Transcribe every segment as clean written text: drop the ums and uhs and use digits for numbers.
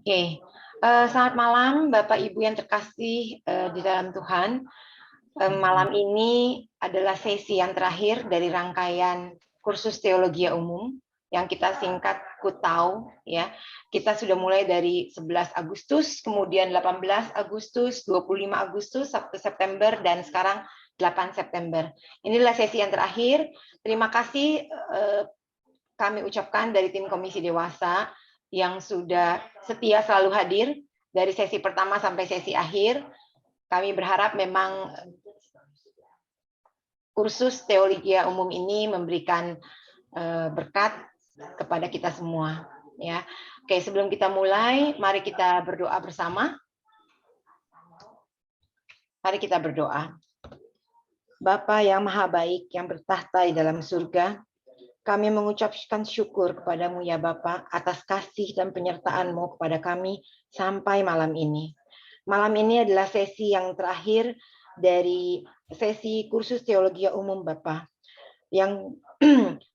Oke, selamat malam Bapak Ibu yang terkasih di dalam Tuhan. Malam ini adalah sesi yang terakhir dari rangkaian kursus teologi umum yang kita singkat KUTAU ya. Kita sudah mulai dari 11 Agustus, kemudian 18 Agustus, 25 Agustus, 1 September dan sekarang 8 September. Inilah sesi yang terakhir. Terima kasih kami ucapkan dari tim Komisi Dewasa yang sudah setia selalu hadir dari sesi pertama sampai sesi akhir. Kami berharap memang kursus teologi umum ini memberikan berkat kepada kita semua. Ya, oke. Sebelum kita mulai, mari kita berdoa bersama. Mari kita berdoa. Bapa yang Maha Baik yang bertahta di dalam surga, kami mengucapkan syukur kepadamu ya Bapa atas kasih dan penyertaan-Mu kepada kami sampai malam ini. Malam ini adalah sesi yang terakhir dari sesi kursus teologi umum Bapa yang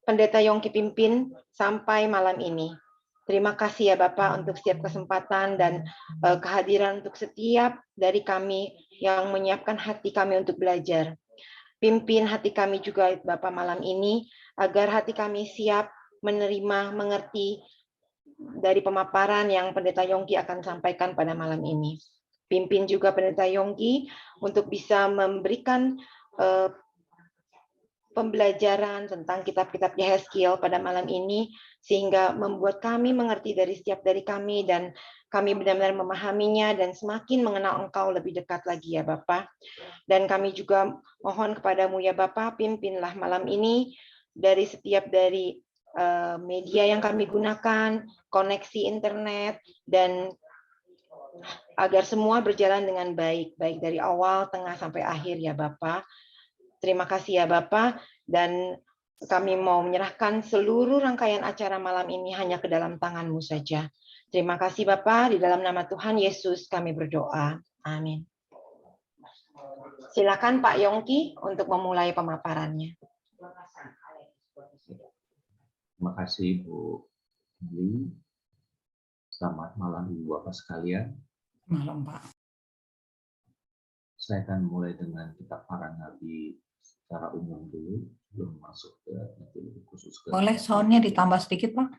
Pendeta Yongki pimpin sampai malam ini. Terima kasih ya Bapak untuk setiap kesempatan dan kehadiran untuk setiap dari kami yang menyiapkan hati kami untuk belajar. Pimpin hati kami juga Bapak malam ini, agar hati kami siap menerima, mengerti dari pemaparan yang Pendeta Yongki akan sampaikan pada malam ini. Pimpin juga Pendeta Yongki untuk bisa memberikan pembelajaran tentang kitab-kitab Yehezkiel pada malam ini, sehingga membuat kami mengerti dari setiap dari kami, dan kami benar-benar memahaminya dan semakin mengenal Engkau lebih dekat lagi ya Bapak. Dan kami juga mohon kepadamu ya Bapak, pimpinlah malam ini dari setiap dari media yang kami gunakan, koneksi internet, dan agar semua berjalan dengan baik, baik dari awal, tengah, sampai akhir ya Bapak. Terima kasih ya Bapak, dan kami mau menyerahkan seluruh rangkaian acara malam ini hanya ke dalam tangan-Mu saja. Terima kasih Bapak, di dalam nama Tuhan Yesus kami berdoa. Amin. Silakan Pak Yongki untuk memulai pemaparannya. Terima kasih Bu Li. Selamat malam Ibu Bapak sekalian. Malam Pak. Saya akan mulai dengan kitab para nabi secara umum dulu, belum masuk ke lebih khusus. Boleh soundnya ditambah sedikit Pak?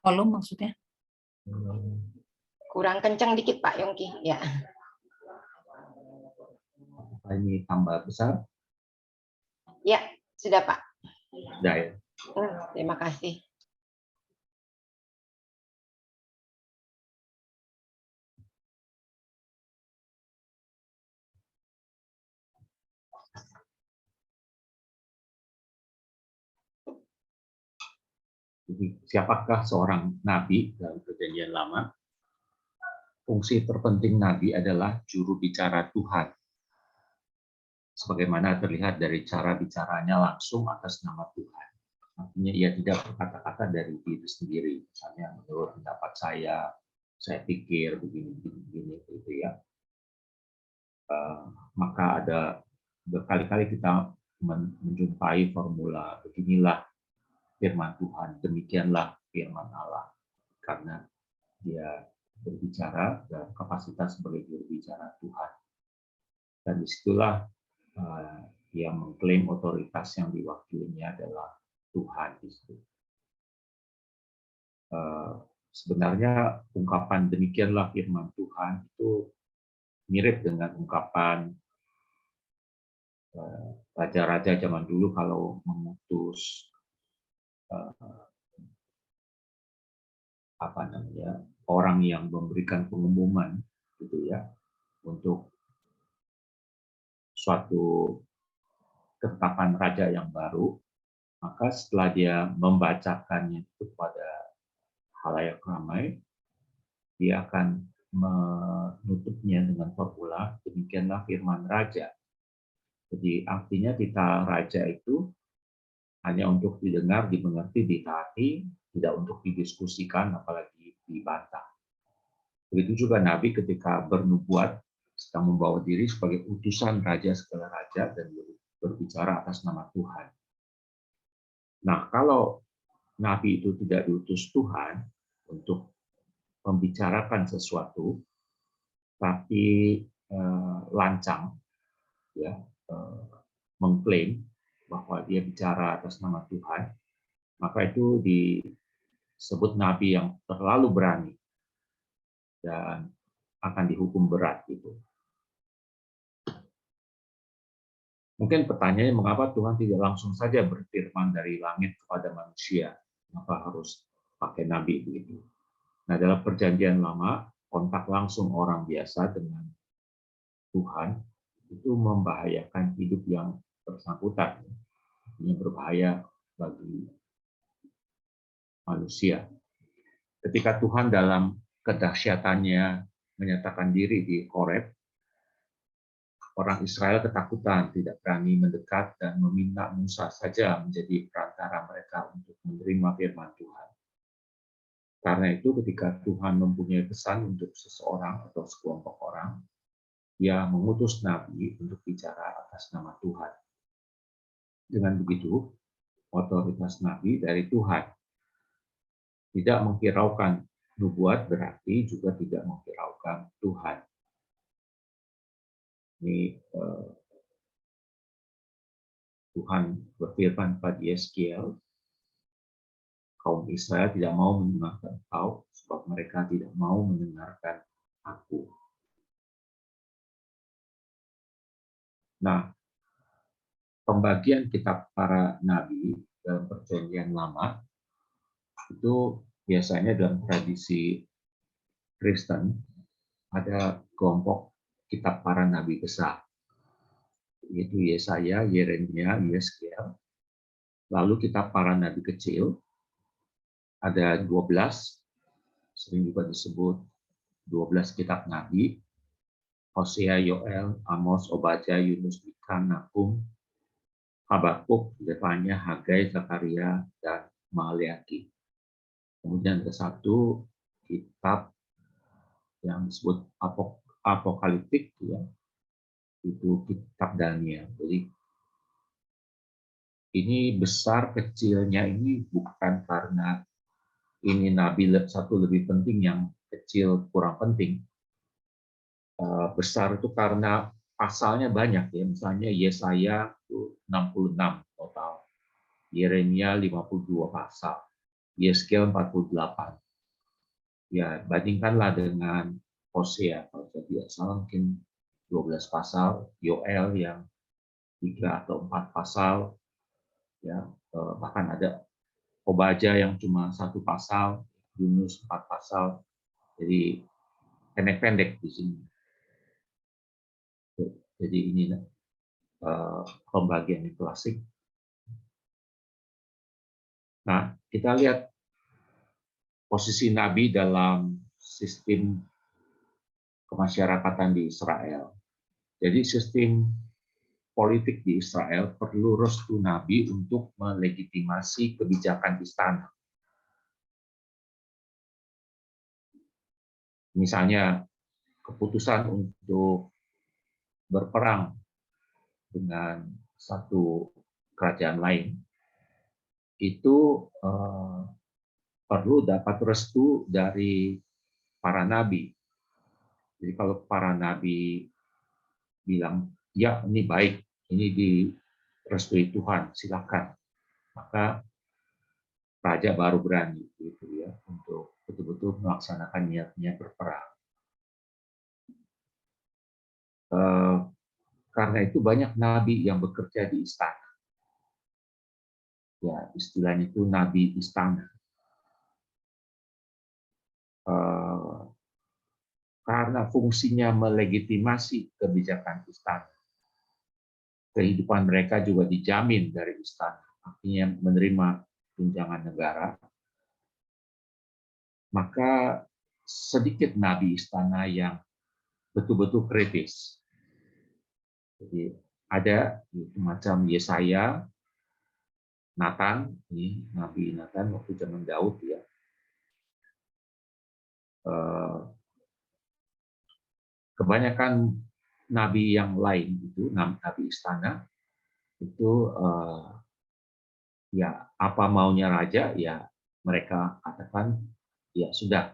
Volume maksudnya? Kurang kencang dikit Pak Yongki. Ya. Apa ini tambah besar? Ya, sudah Pak. Sudah ya. Terima kasih. Jadi, siapakah seorang nabi dalam Perjanjian Lama? Fungsi terpenting nabi adalah juru bicara Tuhan. Sebagaimana terlihat dari cara bicaranya langsung atas nama Tuhan. Artinya ia tidak berkata-kata dari diri sendiri. Misalnya menurut pendapat saya pikir begini, gitu ya. Maka ada berkali-kali kita menjumpai formula beginilah firman Tuhan, demikianlah firman Allah. Karena dia berbicara dalam kapasitas sebagai juru bicara Tuhan. Dan disitulah dia mengklaim otoritas yang diwakilinya adalah Tuhan. Sebenarnya ungkapan demikianlah firman Tuhan itu mirip dengan ungkapan raja-raja zaman dulu kalau mengutus orang yang memberikan pengumuman gitu ya untuk suatu ketetapan raja yang baru, maka setelah dia membacakannya itu pada khalayak ramai, dia akan menutupnya dengan formula demikianlah firman raja. Jadi artinya titah raja itu hanya untuk didengar, dimengerti, ditaati, tidak untuk didiskusikan apalagi dibantah. Begitu juga Nabi ketika bernubuat sedang membawa diri sebagai utusan raja segala raja dan berbicara atas nama Tuhan. Nah, kalau Nabi itu tidak diutus Tuhan untuk membicarakan sesuatu, tapi lancang, ya, mengklaim bahwa dia bicara atas nama Tuhan, maka itu disebut nabi yang terlalu berani dan akan dihukum berat gitu. Mungkin pertanyaannya, mengapa Tuhan tidak langsung saja berfirman dari langit kepada manusia? Kenapa harus pakai nabi begitu? Nah, dalam perjanjian lama, kontak langsung orang biasa dengan Tuhan itu membahayakan hidup yang bersangkutan. Ini berbahaya bagi manusia. Ketika Tuhan dalam kedahsyatannya menyatakan diri di Horeb, orang Israel ketakutan, tidak berani mendekat dan meminta Musa saja menjadi perantara mereka untuk menerima firman Tuhan. Karena itu ketika Tuhan mempunyai pesan untuk seseorang atau sekelompok orang, Dia mengutus nabi untuk bicara atas nama Tuhan. Dengan begitu, otoritas nabi dari Tuhan. Tidak menghiraukan nubuat berarti juga tidak menghiraukan Tuhan. Ini Tuhan berfirman pada Yeskiel, kaum Israel tidak mau mendengarkan engkau, sebab mereka tidak mau mendengarkan aku. Nah, pembagian kitab para nabi dalam perjanjian lama itu biasanya dalam tradisi Kristen ada kelompok kitab para nabi besar, yaitu Yesaya, Yeremia, Yeskiel. Lalu kitab para nabi kecil ada 12, sering juga disebut 12 kitab nabi, Hosea, Yoel, Amos, Obadya, Yunus, Mika, Nahum, Habakuk, Zefania, Hagai, Zakaria, dan Maleaki. Kemudian ada satu kitab yang disebut apokaliptik, ya, itu kitab Daniel. Jadi ini besar kecilnya ini bukan karena ini nabi satu lebih penting, yang kecil kurang penting. Besar itu karena pasalnya banyak, ya. Misalnya Yesaya itu 66 total, Yeremia 52 pasal, Yeskiel 48. Ya, bandingkanlah dengan Hosea, kalau saya tidak salah mungkin 12 pasal, Yoel yang 3 atau 4 pasal, ya, bahkan ada Obadya yang cuma 1 pasal, Yunus 4 pasal, jadi pendek-pendek di sini. Jadi ini pembagian yang klasik. Nah, kita lihat posisi Nabi dalam sistem kemasyarakatan di Israel. Jadi sistem politik di Israel perlu restu Nabi untuk melegitimasi kebijakan istana. Misalnya keputusan untuk berperang dengan satu kerajaan lain, itu perlu dapat restu dari para nabi. Jadi kalau para nabi bilang, ya ini baik, ini direstui Tuhan, silakan, maka raja baru berani gitu ya untuk betul-betul melaksanakan niatnya berperang. Karena itu banyak nabi yang bekerja di istana. Ya, istilahnya itu nabi istana. Karena fungsinya melegitimasi kebijakan istana. Kehidupan mereka juga dijamin dari istana, artinya menerima tunjangan negara. Maka sedikit nabi istana yang betul-betul kritis. Jadi ada macam Yesaya, Nathan, ini Nabi Nathan waktu zaman Daud, ya. Kebanyakan nabi yang lain itu nabi istana itu ya apa maunya raja, ya mereka katakan ya sudah,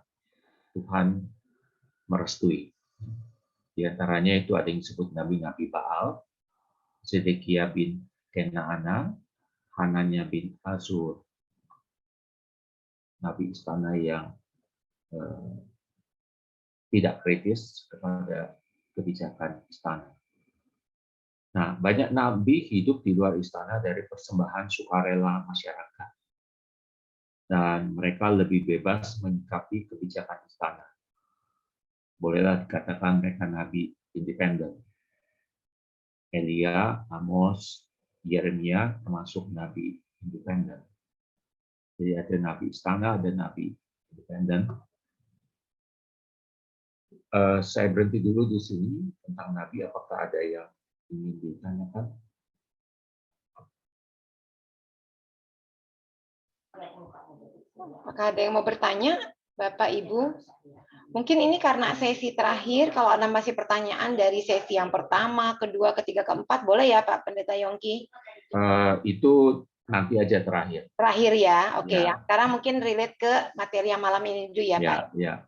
Tuhan merestui. Di antaranya itu ada yang disebut nabi-nabi Baal, Zedekia bin Kenaana, Hananya bin Azur, nabi istana yang tidak kritis kepada kebijakan istana. Nah, banyak nabi hidup di luar istana dari persembahan sukarela masyarakat. Dan mereka lebih bebas menyikapi kebijakan istana. Bolehlah dikatakan mereka nabi independen. Elia, Amos, Yeremia termasuk nabi independen. Jadi ada nabi istana, ada nabi independen. Saya berhenti dulu di sini tentang nabi. Apakah ada yang ingin ditanyakan? Apakah ada yang mau bertanya, Bapak Ibu? Mungkin ini karena sesi terakhir. Kalau ada masih pertanyaan dari sesi yang pertama, kedua, ketiga, keempat, boleh ya Pak Pendeta Yongki? Itu nanti aja terakhir. Terakhir ya, oke Ya. ya. Sekarang mungkin relate ke materi yang malam ini dulu ya Pak. Ya.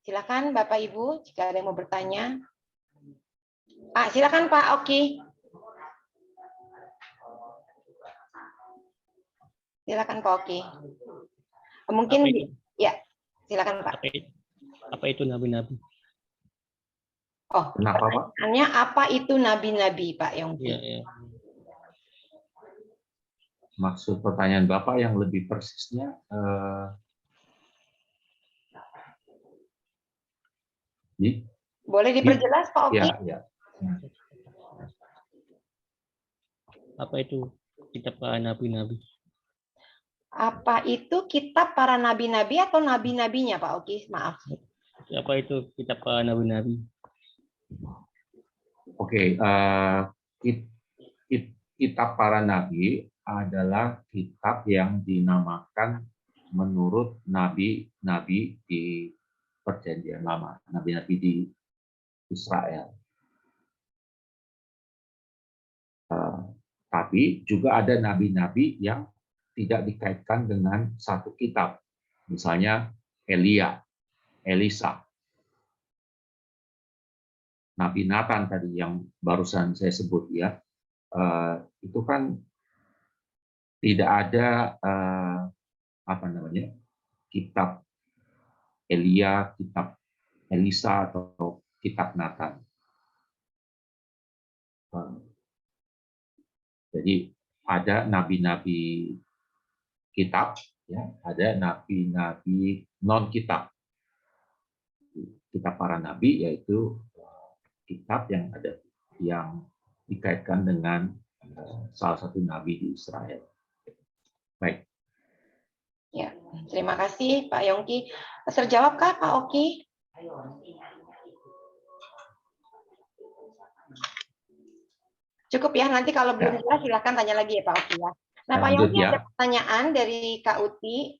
Silakan Bapak Ibu, jika ada yang mau bertanya. Silakan Pak Oki. Silakan Pak Oki. Mungkin ya, silakan Pak. Apa itu nabi-nabi? Oh, Kenapa Pak? Pertanyaannya apa itu nabi-nabi Pak Yongki? Ya. Maksud pertanyaan Bapak yang lebih persisnya boleh diperjelas Pak Oki? Ya. Apa itu kitab para nabi-nabi? Apa itu kitab para nabi-nabi atau nabi-nabinya Pak Oki? Maaf. Apa itu kitab para nabi-nabi? Oke, kitab para nabi adalah kitab yang dinamakan menurut nabi-nabi di Perjanjian Lama, nabi-nabi di Israel. Tapi juga ada nabi-nabi yang tidak dikaitkan dengan satu kitab. Misalnya Elia, Elisa, Nabi Nathan tadi yang barusan saya sebut ya, itu kan tidak ada kitab Elia, kitab Elisa atau kitab Nathan. Jadi ada nabi-nabi kitab, ya, ada nabi-nabi non kitab. Kitab para nabi yaitu kitab yang dikaitkan dengan salah satu nabi di Israel. Baik. Ya, terima kasih Pak Yongki. Terjawabkah Pak Oki? Cukup ya, nanti kalau belum jelas silakan tanya lagi ya Pak Oki ya. Nah Pak Yongki ada pertanyaan dari Kak Uti.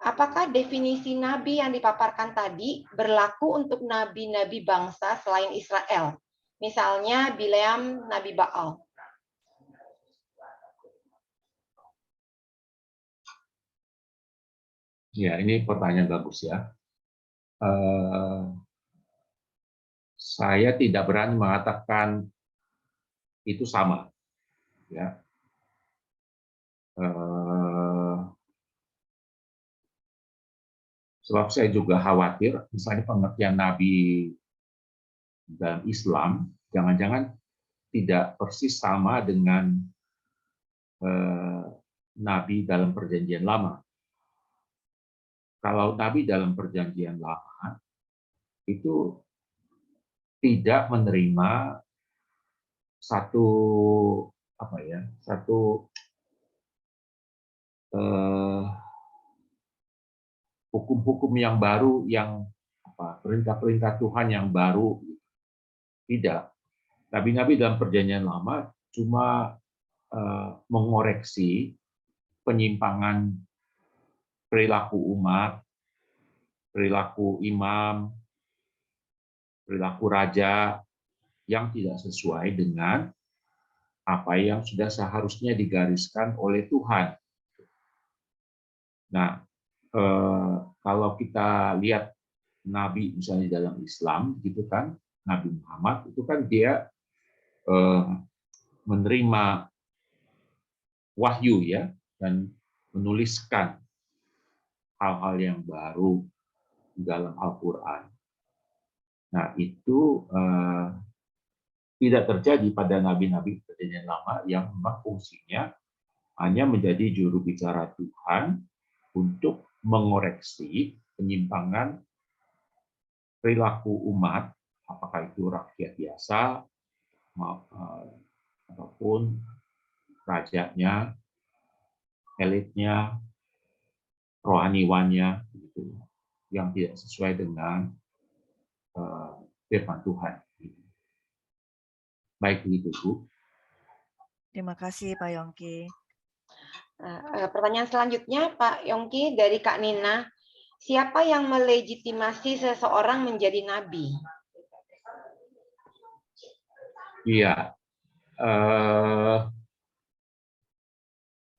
Apakah definisi nabi yang dipaparkan tadi berlaku untuk nabi-nabi bangsa selain Israel? Misalnya Bileam Nabi Baal. Ya, ini pertanyaan bagus ya. Saya tidak berani mengatakan itu sama. Ya. Sebab saya juga khawatir, misalnya pengertian Nabi dalam Islam, jangan-jangan tidak persis sama dengan Nabi dalam Perjanjian Lama. Kalau Nabi dalam Perjanjian Lama itu tidak menerima satu hukum-hukum yang baru, yang perintah-perintah Tuhan yang baru. Tidak. Nabi-nabi dalam Perjanjian Lama cuma mengoreksi penyimpangan perilaku umat, perilaku imam, perilaku raja yang tidak sesuai dengan apa yang sudah seharusnya digariskan oleh Tuhan. Nah, kalau kita lihat Nabi misalnya dalam Islam, gitu kan, Nabi Muhammad itu kan dia menerima wahyu ya dan menuliskan hal-hal yang baru di dalam Al-Quran. Nah itu tidak terjadi pada nabi-nabi perjanjian lama yang memang fungsinya hanya menjadi juru bicara Tuhan untuk mengoreksi penyimpangan perilaku umat, apakah itu rakyat biasa ataupun rajanya, elitnya, rohaniwannya, gitu, yang tidak sesuai dengan firman Tuhan. Baik begitu, Bu. Terima kasih Pak Yongki. Pertanyaan selanjutnya Pak Yongki dari Kak Nina. Siapa yang melegitimasi seseorang menjadi nabi? Iya.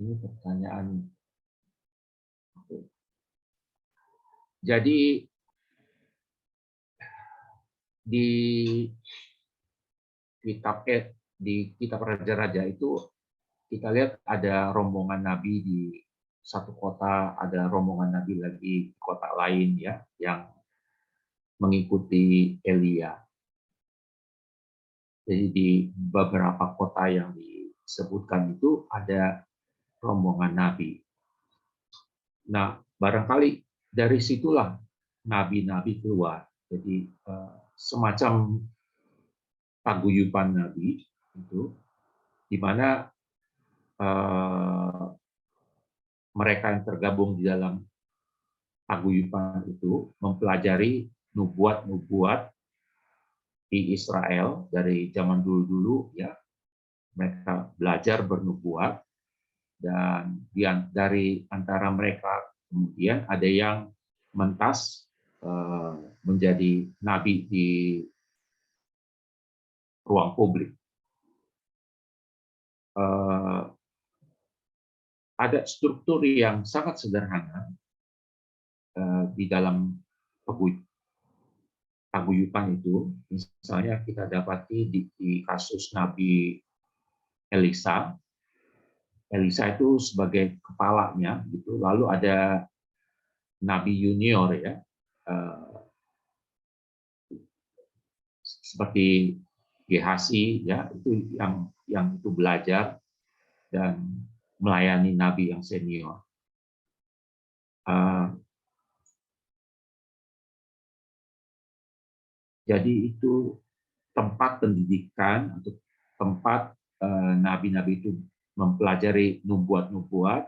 Ini pertanyaan. Jadi di kitab Raja-Raja itu kita lihat ada rombongan nabi di satu kota, ada rombongan nabi lagi di kota lain ya yang mengikuti Elia. Jadi di beberapa kota yang disebutkan itu ada rombongan nabi. Nah, barangkali dari situlah nabi-nabi keluar. Jadi semacam paguyuban nabi itu, di mana mereka yang tergabung di dalam paguyuban itu mempelajari nubuat-nubuat di Israel dari zaman dulu-dulu ya. Mereka belajar bernubuat dan dari antara mereka kemudian ada yang mentas menjadi nabi di ruang publik. Ada struktur yang sangat sederhana di dalam paguyuban itu. Misalnya kita dapati di kasus Nabi Elisa. Elisa itu sebagai kepalanya, gitu. Lalu ada Nabi junior ya, seperti Gehazi ya, itu yang itu belajar dan melayani nabi yang senior. Jadi itu tempat pendidikan atau tempat nabi-nabi itu mempelajari nubuat-nubuat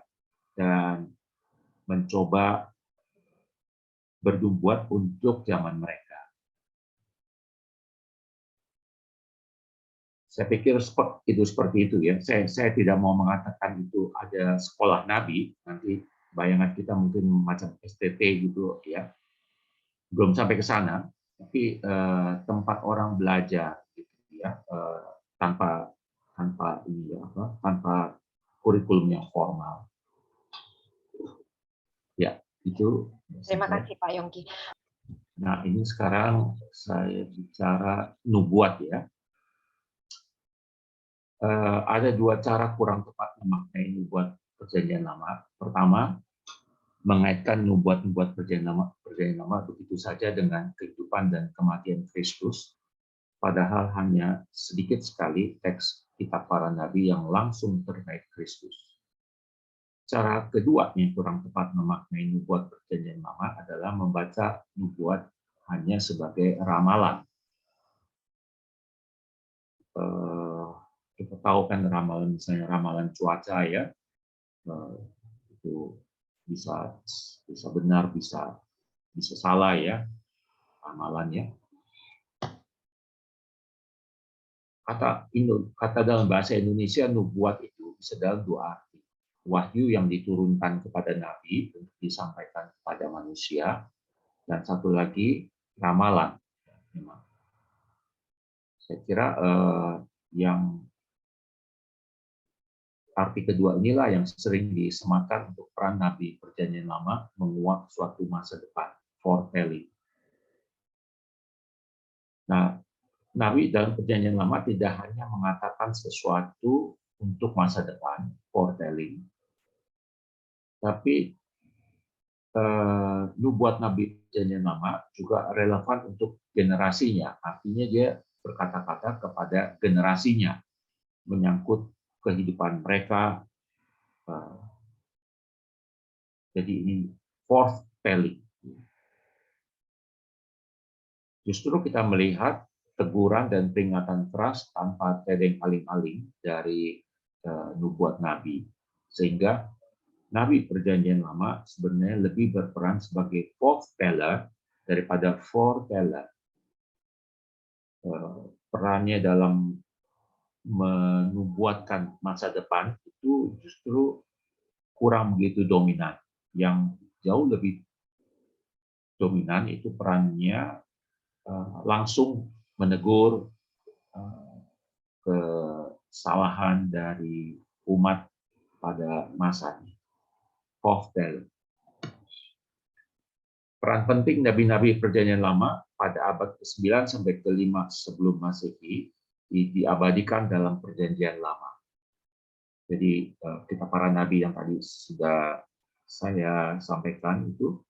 dan mencoba bernubuat untuk zaman mereka. Saya pikir seperti itu ya. Saya tidak mau mengatakan itu ada sekolah nabi. Nanti bayangan kita mungkin macam STT gitu ya. Belum sampai ke sana, tapi tempat orang belajar gitu ya, tanpa kurikulum yang formal. Ya, itu. Terima kasih Pak Yongki. Nah, ini sekarang saya bicara nubuat ya. Ada dua cara kurang tepat memaknai nubuat perjanjian lama. Pertama, mengaitkan nubuat-nubuat perjanjian lama begitu saja dengan kehidupan dan kematian Kristus, padahal hanya sedikit sekali teks kitab para nabi yang langsung terkait Kristus. Cara kedua yang kurang tepat memaknai nubuat perjanjian lama adalah membaca nubuat hanya sebagai ramalan. Kita tahu kan ramalan, misalnya ramalan cuaca ya, itu bisa benar, bisa salah ya ramalannya. Kata dalam bahasa Indonesia nubuat itu bisa dalam dua arti. Wahyu yang diturunkan kepada nabi untuk disampaikan kepada manusia, dan satu lagi ramalan. Saya kira yang arti kedua inilah yang sering disematkan untuk peran Nabi Perjanjian Lama menguak suatu masa depan, foretelling. Nah, Nabi dalam Perjanjian Lama tidak hanya mengatakan sesuatu untuk masa depan, foretelling, tapi nubuat Nabi Perjanjian Lama juga relevan untuk generasinya. Artinya dia berkata-kata kepada generasinya, menyangkut kehidupan mereka. Jadi ini foretelling. Justru kita melihat teguran dan peringatan keras tanpa tedeng aling-aling dari nubuat Nabi, sehingga Nabi Perjanjian Lama sebenarnya lebih berperan sebagai foreteller daripada foreteller. Perannya dalam menubuatkan masa depan itu justru kurang begitu dominan. Yang jauh lebih dominan itu perannya langsung menegur kesalahan dari umat pada masanya. Peran penting nabi-nabi Perjanjian Lama pada abad ke-9 sampai ke-5 sebelum Masehi diabadikan dalam Perjanjian Lama. Jadi kitab para nabi yang tadi sudah saya sampaikan itu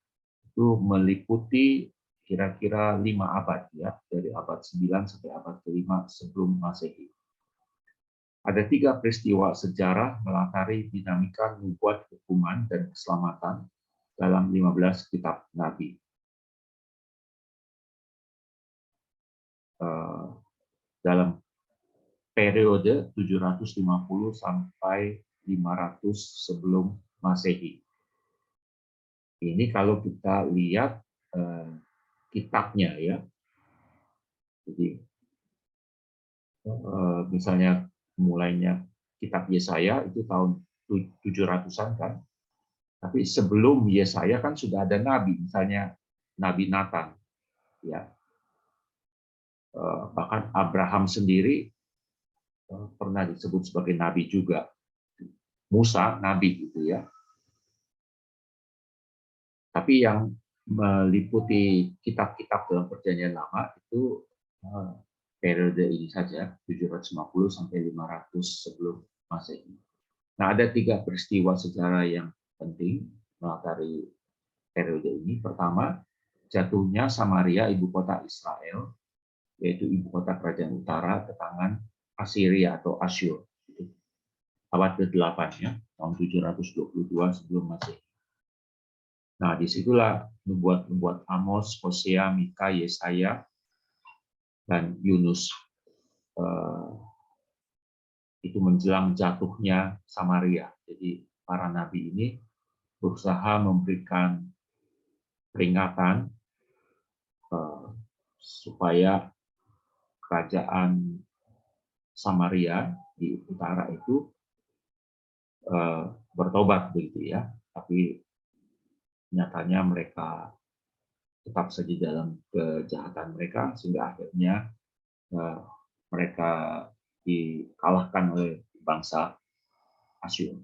meliputi kira-kira 5 abad, ya, dari abad 9 sampai abad ke-5 sebelum Masehi. Ada 3 peristiwa sejarah melatari dinamika nubuat hukuman dan keselamatan dalam 15 kitab Nabi. Dalam periode 750 sampai 500 sebelum Masehi. Ini kalau kita lihat kitabnya, ya. Jadi misalnya mulainya kitab Yesaya itu tahun 700-an kan. Tapi sebelum Yesaya kan sudah ada nabi, misalnya Nabi Nathan, ya. Bahkan Abraham sendiri pernah disebut sebagai nabi juga. Musa nabi gitu, ya. Tapi yang meliputi kitab-kitab dalam Perjanjian Lama itu periode ini saja, 750 sampai 500 sebelum Masehi. Nah, ada 3 peristiwa sejarah yang penting melatari periode ini. Pertama, jatuhnya Samaria, ibu kota Israel, yaitu ibu kota kerajaan utara, ke tangan Assyria atau Asyur. Abad ke-8, ya, tahun 722 sebelum Masehi. Nah, disitulah nubuat Amos, Hosea, Mika, Yesaya, dan Yunus itu menjelang jatuhnya Samaria. Jadi para nabi ini berusaha memberikan peringatan supaya kerajaan Samaria di utara itu bertobat, begitu, ya. Tapi nyatanya mereka tetap saja dalam kejahatan mereka, sehingga akhirnya mereka dikalahkan oleh bangsa Asyur.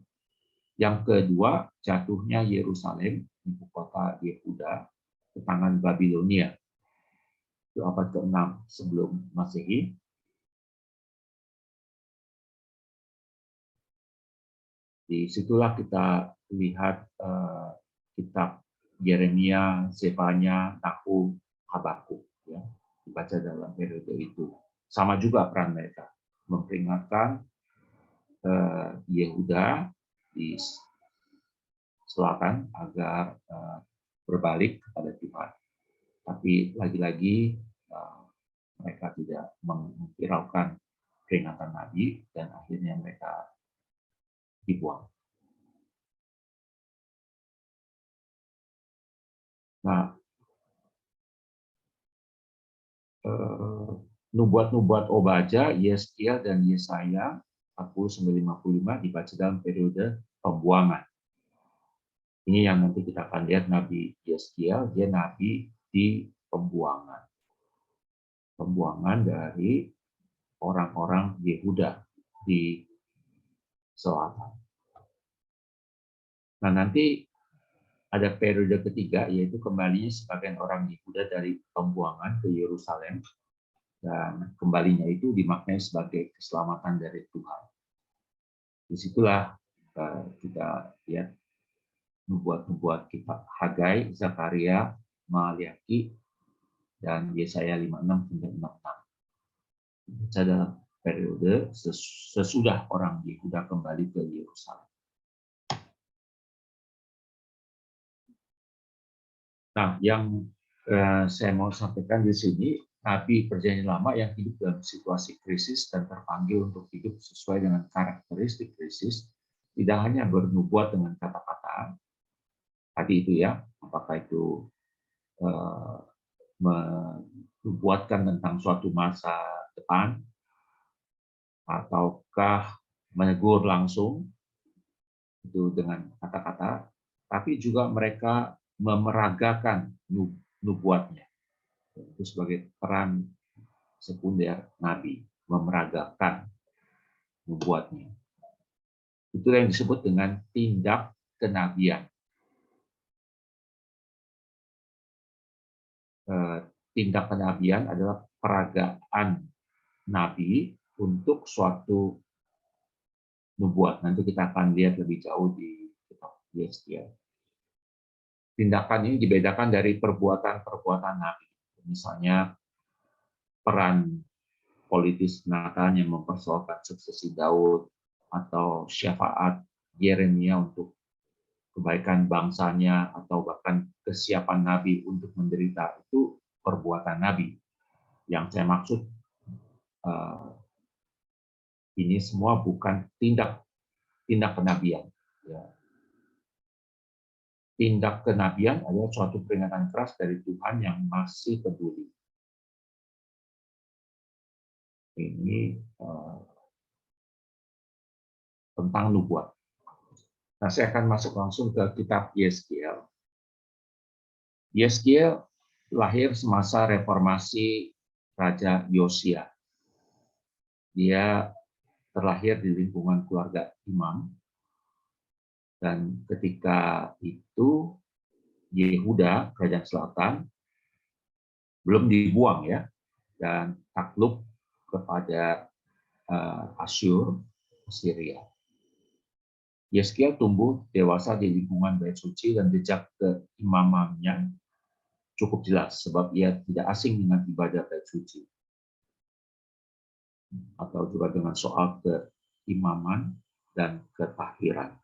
Yang kedua, jatuhnya Yerusalem, ibu kota Yehuda, ke tangan Babilonia. Itu abad ke-6 sebelum Masehi. Disitulah kita lihat kitab Yeremia, Zefanya, Nahum, Habakuk, ya, dibaca dalam periode itu. Sama juga peran mereka, memperingatkan Yehuda di selatan agar berbalik kepada Tuhan. Tapi lagi-lagi mereka tidak menghiraukan peringatan Nabi dan akhirnya mereka dibuang. Nah, nubuat-nubuat Obadja, Yeskiel, dan Yesaya 40-55 dibaca dalam periode pembuangan. Ini yang nanti kita akan lihat Nabi Yeskiel, dia nabi di pembuangan. Pembuangan dari orang-orang Yehuda di selatan. Nah, nanti ada periode ketiga, yaitu kembalinya sebagian orang Yehuda dari pembuangan ke Yerusalem, dan kembalinya itu dimaknai sebagai keselamatan dari Tuhan. Disitulah kita lihat nubuat-nubuat kitab Hagai, Zakaria, Maliaki, dan Yesaya 56-66. Baca dalam periode sesudah orang Yehuda kembali ke Yerusalem. Nah, yang saya mau sampaikan di sini, Nabi Perjanjian Lama yang hidup dalam situasi krisis dan terpanggil untuk hidup sesuai dengan karakteristik krisis, tidak hanya bernubuat dengan kata-kata, tadi itu ya, apakah itu menubuatkan tentang suatu masa depan, ataukah menegur langsung, itu dengan kata-kata, tapi juga mereka memeragakan nubuatnya. Itu sebagai peran sekunder Nabi, memeragakan nubuatnya. Itu yang disebut dengan tindak kenabian. Tindak kenabian adalah peragaan Nabi untuk suatu nubuat. Nanti kita akan lihat lebih jauh di kitab Yesaya. Tindakan ini dibedakan dari perbuatan-perbuatan Nabi. Misalnya peran politis Nathan yang mempersoalkan suksesi Daud, atau syafaat Yeremia untuk kebaikan bangsanya, atau bahkan kesiapan Nabi untuk menderita, itu perbuatan Nabi. Yang saya maksud ini semua bukan tindak kenabian. Ya. Tindak kenabian adalah suatu peringatan keras dari Tuhan yang masih peduli. Ini tentang nubuat. Nah, saya akan masuk langsung ke kitab Yeskiel. Yeskiel lahir semasa reformasi Raja Yosia. Dia terlahir di lingkungan keluarga imam. Dan ketika itu Yehuda, kerajaan selatan, belum dibuang ya, dan takluk kepada Asyur, Assyria. Yeskiel tumbuh dewasa di lingkungan bait suci dan jejak keimamannya cukup jelas sebab ia tidak asing dengan ibadah bait suci atau juga dengan soal keimaman dan ketahiran.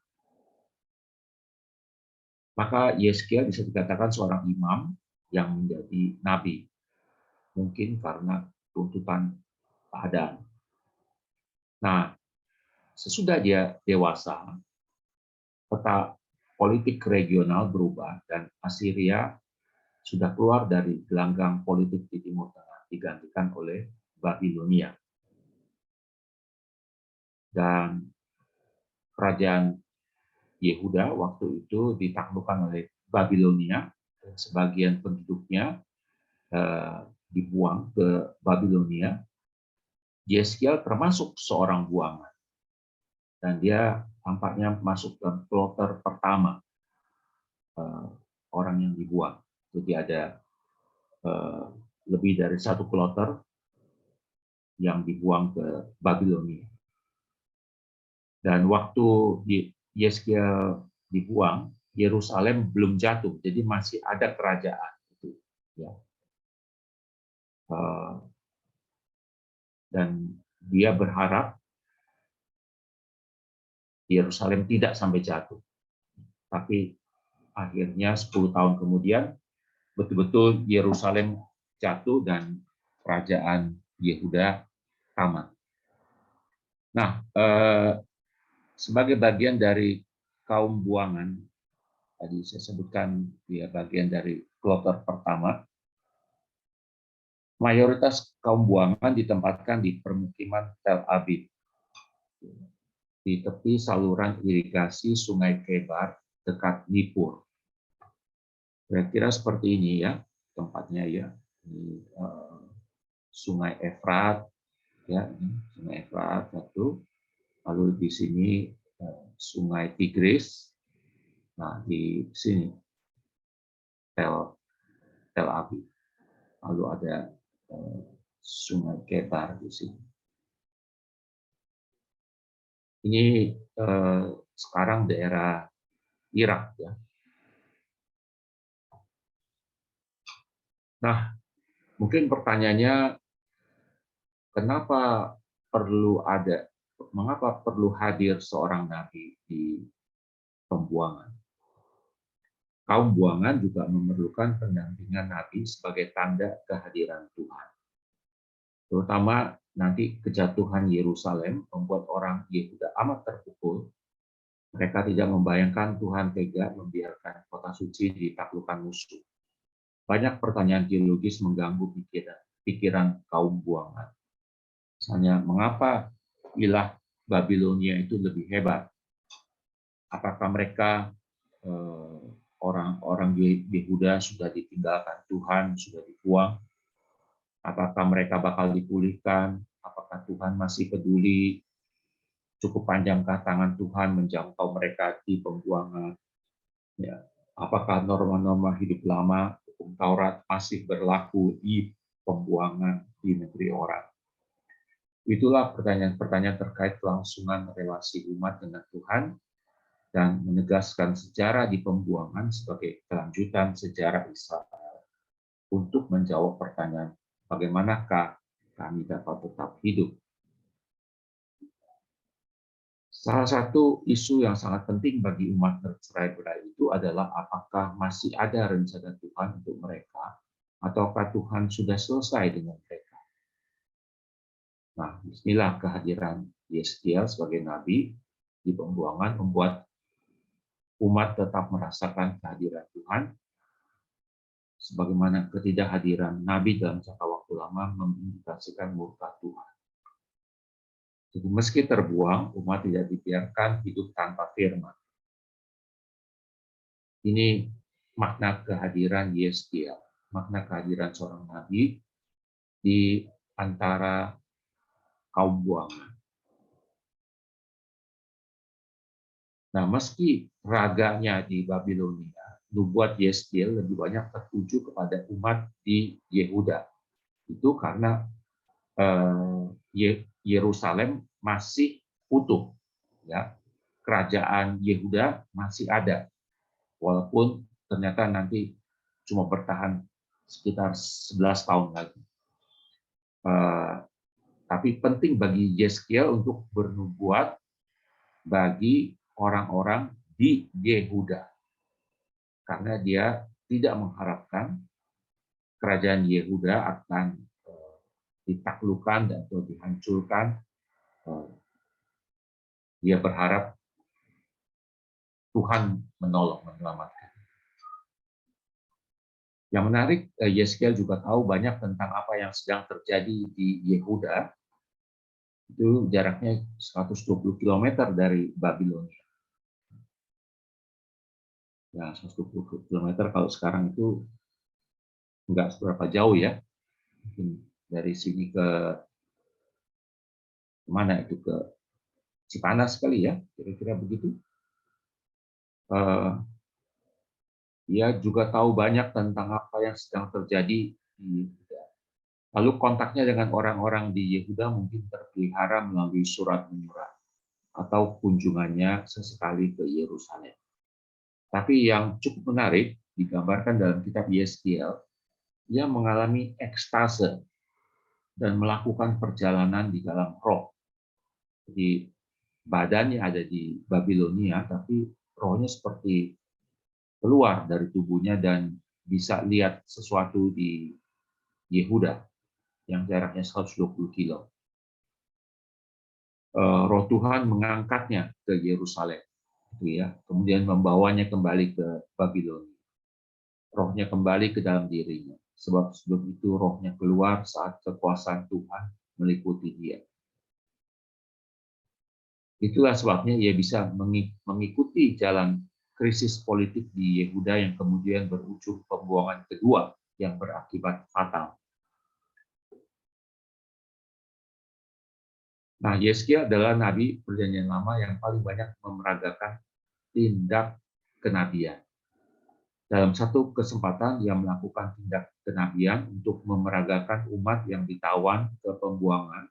Maka Yeskiel bisa dikatakan seorang imam yang menjadi nabi, mungkin karena tuntutan keadaan. Nah, sesudah dia dewasa, peta politik regional berubah dan Assyria sudah keluar dari gelanggang politik di Timur Tengah, digantikan oleh Babilonia. Dan kerajaan Yehuda waktu itu ditaklukkan oleh Babilonia, dan sebagian penduduknya dibuang ke Babilonia. Yeskiel termasuk seorang buangan, dan dia tampaknya masuk ke kloter pertama orang yang dibuang. Jadi ada lebih dari satu kloter yang dibuang ke Babilonia. Dan waktu Yeskiel dibuang, Yerusalem belum jatuh, jadi masih ada kerajaan. Ya. Dan dia berharap Yerusalem tidak sampai jatuh. Tapi akhirnya 10 tahun kemudian, betul-betul Yerusalem jatuh dan kerajaan Yehuda tamat. Nah, sebagai bagian dari kaum buangan, tadi saya sebutkan dia bagian dari kloter pertama, mayoritas kaum buangan ditempatkan di permukiman Tel Abib, di tepi saluran irigasi Sungai Kebar dekat Nippur. Kira-kira seperti ini ya tempatnya ya, di Sungai Efrat, ya, Sungai Efrat satu, lalu di sini Sungai Tigris. Nah, di sini Tel Aviv. Lalu ada Sungai Kebar di sini. Ini sekarang daerah Irak ya. Nah, mungkin pertanyaannya mengapa perlu hadir seorang nabi di pembuangan? Kaum buangan juga memerlukan pendampingan nabi sebagai tanda kehadiran Tuhan. Terutama nanti kejatuhan Yerusalem membuat orang Yehuda amat terpukul. Mereka tidak membayangkan Tuhan tega membiarkan kota suci ditaklukkan musuh. Banyak pertanyaan teologis mengganggu pikiran kaum buangan. Misalnya, mengapa ilah Babilonia itu lebih hebat? Apakah mereka orang-orang Yehuda sudah ditinggalkan Tuhan, sudah dibuang? Apakah mereka bakal dipulihkan? Apakah Tuhan masih peduli? Cukup panjangkah tangan Tuhan menjangkau mereka di pembuangan? Ya. Apakah norma-norma hidup lama, hukum Taurat masih berlaku di pembuangan di negeri orang? Itulah pertanyaan-pertanyaan terkait kelangsungan relasi umat dengan Tuhan dan menegaskan sejarah di pembuangan sebagai kelanjutan sejarah Israel untuk menjawab pertanyaan bagaimanakah kami dapat tetap hidup. Salah satu isu yang sangat penting bagi umat bercerai berai itu adalah apakah masih ada rencana Tuhan untuk mereka, ataukah Tuhan sudah selesai dengan mereka. Nah, bismillah kehadiran Yeskiel sebagai nabi di pembuangan membuat umat tetap merasakan kehadiran Tuhan, sebagaimana ketidakhadiran nabi dalam jangka waktu lama mengindikasikan murka Tuhan. Jadi meski terbuang, umat tidak dibiarkan hidup tanpa firman. Ini makna kehadiran Yeskiel, makna kehadiran seorang nabi di antara kaum buangan. Nah, meski raganya di Babilonia, nubuat Yeskiel lebih banyak tertuju kepada umat di Yehuda. Itu karena Yerusalem masih utuh, ya. Kerajaan Yehuda masih ada, walaupun ternyata nanti cuma bertahan sekitar 11 tahun lagi. Tapi penting bagi Yeskiel untuk bernubuat bagi orang-orang di Yehuda, karena dia tidak mengharapkan kerajaan Yehuda akan ditaklukkan dan atau dihancurkan. Dia berharap Tuhan menolong, menyelamatkan. Yang menarik, Yeskiel juga tahu banyak tentang apa yang sedang terjadi di Yehuda. Itu jaraknya 120 km dari Babilonia. Ya, 120 km kalau sekarang itu nggak seberapa jauh ya. Mungkin dari sini ke mana itu, ke Cipanas kali ya, kira-kira begitu. Dia juga tahu banyak tentang apa yang sedang terjadi di Yehuda. Lalu kontaknya dengan orang-orang di Yehuda mungkin terpelihara melalui surat menyurat atau kunjungannya sesekali ke Yerusalem. Tapi yang cukup menarik digambarkan dalam kitab Yeskiel, dia mengalami ekstase dan melakukan perjalanan di dalam roh. Jadi badannya ada di Babilonia, tapi rohnya seperti keluar dari tubuhnya dan bisa lihat sesuatu di Yehuda yang jaraknya 120 kilo. Roh Tuhan mengangkatnya ke Yerusalem, gitu ya. Kemudian membawanya kembali ke Babilonia. Rohnya kembali ke dalam dirinya, sebab sebelum itu rohnya keluar saat kekuasaan Tuhan meliputi dia. Itulah sebabnya ia bisa mengikuti jalan krisis politik di Yehuda yang kemudian berujung pembuangan kedua yang berakibat fatal. Nah, Yeskiel adalah nabi Perjanjian Lama yang paling banyak memeragakan tindak kenabian. Dalam satu kesempatan, dia melakukan tindak kenabian untuk memeragakan umat yang ditawan ke pembuangan.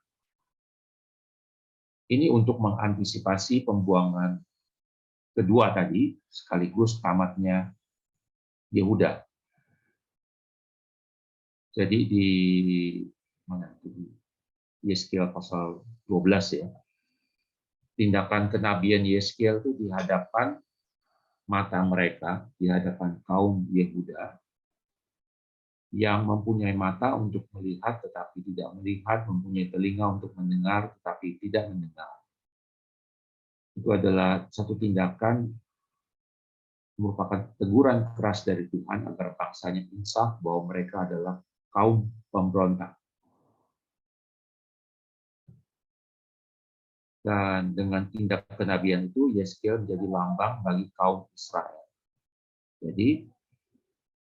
Ini untuk mengantisipasi pembuangan kedua tadi, sekaligus tamatnya Yehuda. Jadi di mana itu? Yeskiel pasal 12 ya. Tindakan kenabian Yeskiel itu di hadapan mata mereka, di hadapan kaum Yehuda yang mempunyai mata untuk melihat tetapi tidak melihat, mempunyai telinga untuk mendengar tetapi tidak mendengar. Itu adalah satu tindakan merupakan teguran keras dari Tuhan agar bangsanya insaf bahwa mereka adalah kaum pemberontak. Dan dengan tindak kenabian itu, Yeskiel menjadi lambang bagi kaum Israel. Jadi,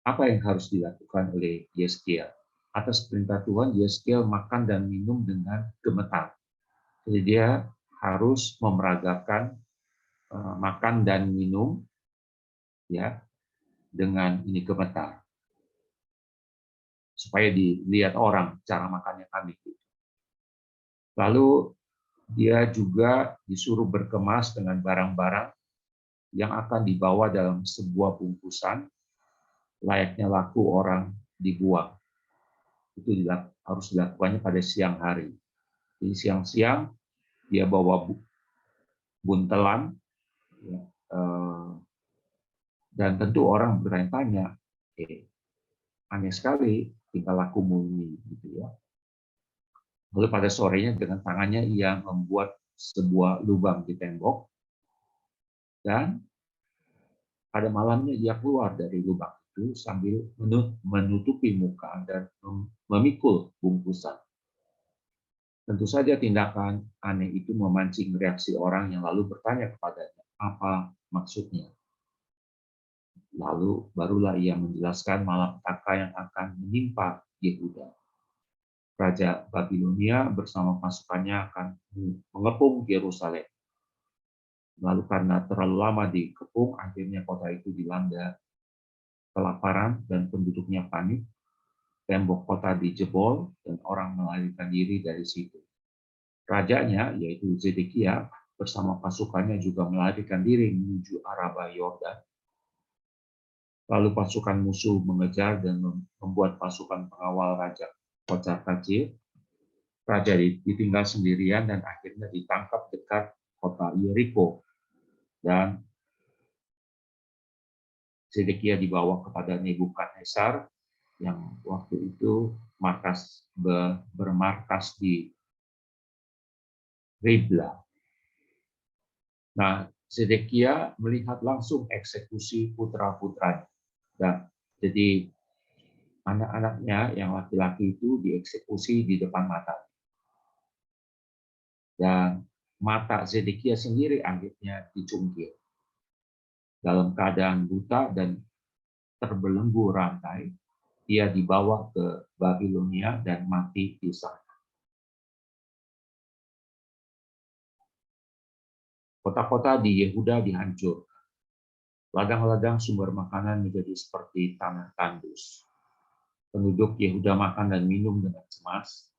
apa yang harus dilakukan oleh Yeskiel? Atas perintah Tuhan, Yeskiel makan dan minum dengan gemetar. Jadi dia harus memeragakan makan dan minum ya dengan ini gemetar. Supaya dilihat orang cara makannya kami. Lalu dia juga disuruh berkemas dengan barang-barang yang akan dibawa dalam sebuah bungkusan layaknya laku orang dibuang. Itu harus dilakukannya pada siang hari. Jadi siang-siang dia bawa buntelan, ya, dan tentu orang bertanya-tanya, aneh sekali tingkah lakumu ini, gitu ya. Lalu pada sorenya dengan tangannya ia membuat sebuah lubang di tembok, dan pada malamnya ia keluar dari lubang itu sambil menutupi muka dan memikul bungkusan. Tentu saja tindakan aneh itu memancing reaksi orang yang lalu bertanya kepadanya, apa maksudnya? Lalu barulah ia menjelaskan malapetaka yang akan menimpa Yehuda. Raja Babilonia bersama pasukannya akan mengepung Yerusalem. Lalu karena terlalu lama dikepung, akhirnya kota itu dilanda kelaparan dan penduduknya panik. Tembok kota dijebol dan orang melarikan diri dari situ. Rajanya, yaitu Zedekia, bersama pasukannya juga melarikan diri menuju Araba Yordan. Lalu pasukan musuh mengejar dan membuat pasukan pengawal raja kocar-kacir. Raja ditinggal sendirian dan akhirnya ditangkap dekat kota Yeriko. Dan Zedekia dibawa kepada Nebukadnezar yang waktu itu bermarkas di Ribla. Nah, Zedekia melihat langsung eksekusi putra-putranya. Dan jadi anak-anaknya yang laki-laki itu dieksekusi di depan mata. Dan mata Zedekia sendiri akhirnya dicungkil. Dalam keadaan buta dan terbelenggu rantai, dia dibawa ke Babilonia dan mati di sana. Kota-kota di Yehuda dihancurkan. Ladang-ladang sumber makanan menjadi seperti tanah tandus. Penduduk Yehuda makan dan minum dengan cemas,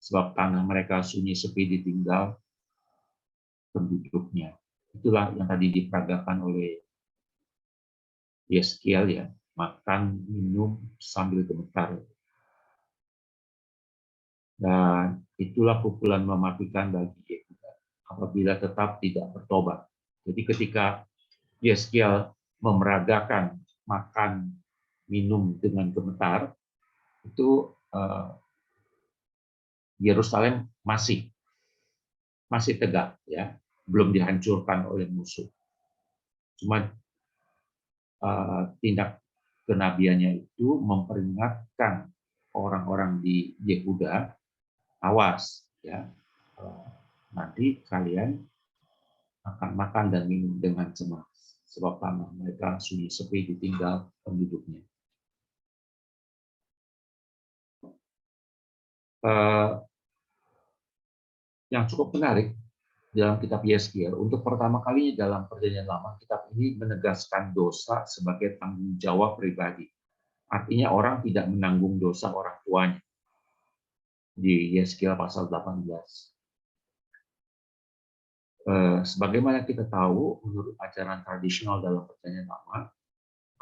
sebab tanah mereka sunyi sepi ditinggal penduduknya. Itulah yang tadi diperagakan oleh Yeskiel ya, makan, minum sambil gemetar. Dan itulah pukulan mematikan bagi Yehuda apabila tetap tidak bertobat. Jadi ketika Yeskiel memeragakan makan, minum dengan gemetar, itu Yerusalem masih tegak ya, belum dihancurkan oleh musuh. Cuma tindak kenabiannya itu memperingatkan orang-orang di Yehuda, awas ya, nanti kalian akan makan dan minum dengan cemas, sebab tanah mereka sunyi sepi ditinggal penduduknya. yang cukup menarik dalam kitab Yeskiel, untuk pertama kalinya dalam Perjanjian Lama, kitab ini menegaskan dosa sebagai tanggung jawab pribadi. Artinya orang tidak menanggung dosa orang tuanya. Di Yeskiel pasal 18. Sebagaimana kita tahu, menurut ajaran tradisional dalam Perjanjian Lama,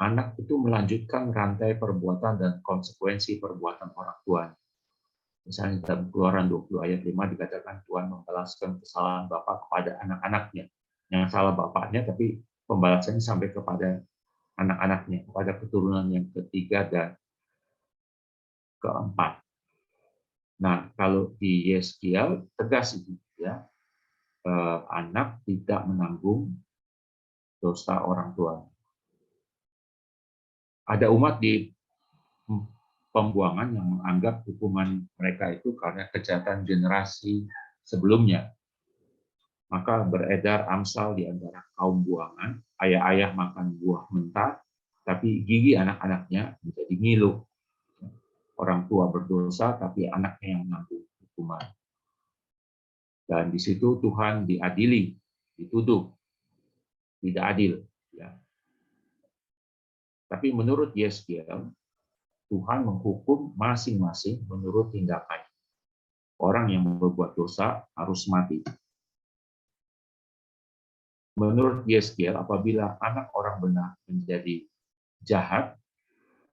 anak itu melanjutkan rantai perbuatan dan konsekuensi perbuatan orang tuanya. Misalnya dalam Keluaran 20 ayat 5 dikatakan Tuhan membalaskan kesalahan bapak kepada anak-anaknya. Yang salah bapaknya, tapi pembalasannya sampai kepada anak-anaknya, kepada keturunan yang ketiga dan keempat. Nah, kalau di Yeskiel tegas itu, ya, anak tidak menanggung dosa orang tua. Ada umat di pembuangan yang menganggap hukuman mereka itu karena kejahatan generasi sebelumnya. Maka beredar Amsal di antara kaum buangan, ayah-ayah makan buah mentah, tapi gigi anak-anaknya menjadi ngilu. Orang tua berdosa, tapi anaknya yang menanggung hukuman. Dan di situ Tuhan diadili, dituduh, tidak adil. Ya. Tapi menurut Yeskiel, Tuhan menghukum masing-masing menurut tindakan. Orang yang berbuat dosa harus mati. Menurut Yeskiel, apabila anak orang benar menjadi jahat,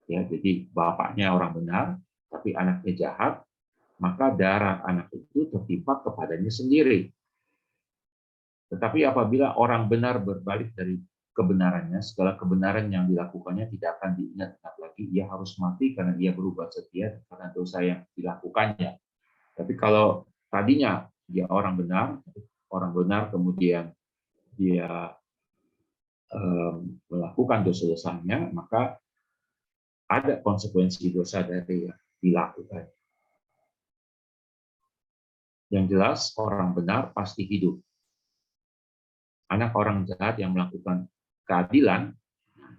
ya, jadi bapaknya orang benar, tapi anaknya jahat, maka darah anak itu tertimpa kepadanya sendiri. Tetapi apabila orang benar berbalik dari kebenarannya, segala kebenaran yang dilakukannya tidak akan diingat-ingat lagi, ia harus mati karena ia berubah setia karena dosa yang dilakukannya. Tapi kalau tadinya dia orang benar kemudian dia melakukan dosa-dosanya, maka ada konsekuensi dosa dari yang dilakukan. Yang jelas orang benar pasti hidup. Anak orang jahat yang melakukan keadilan,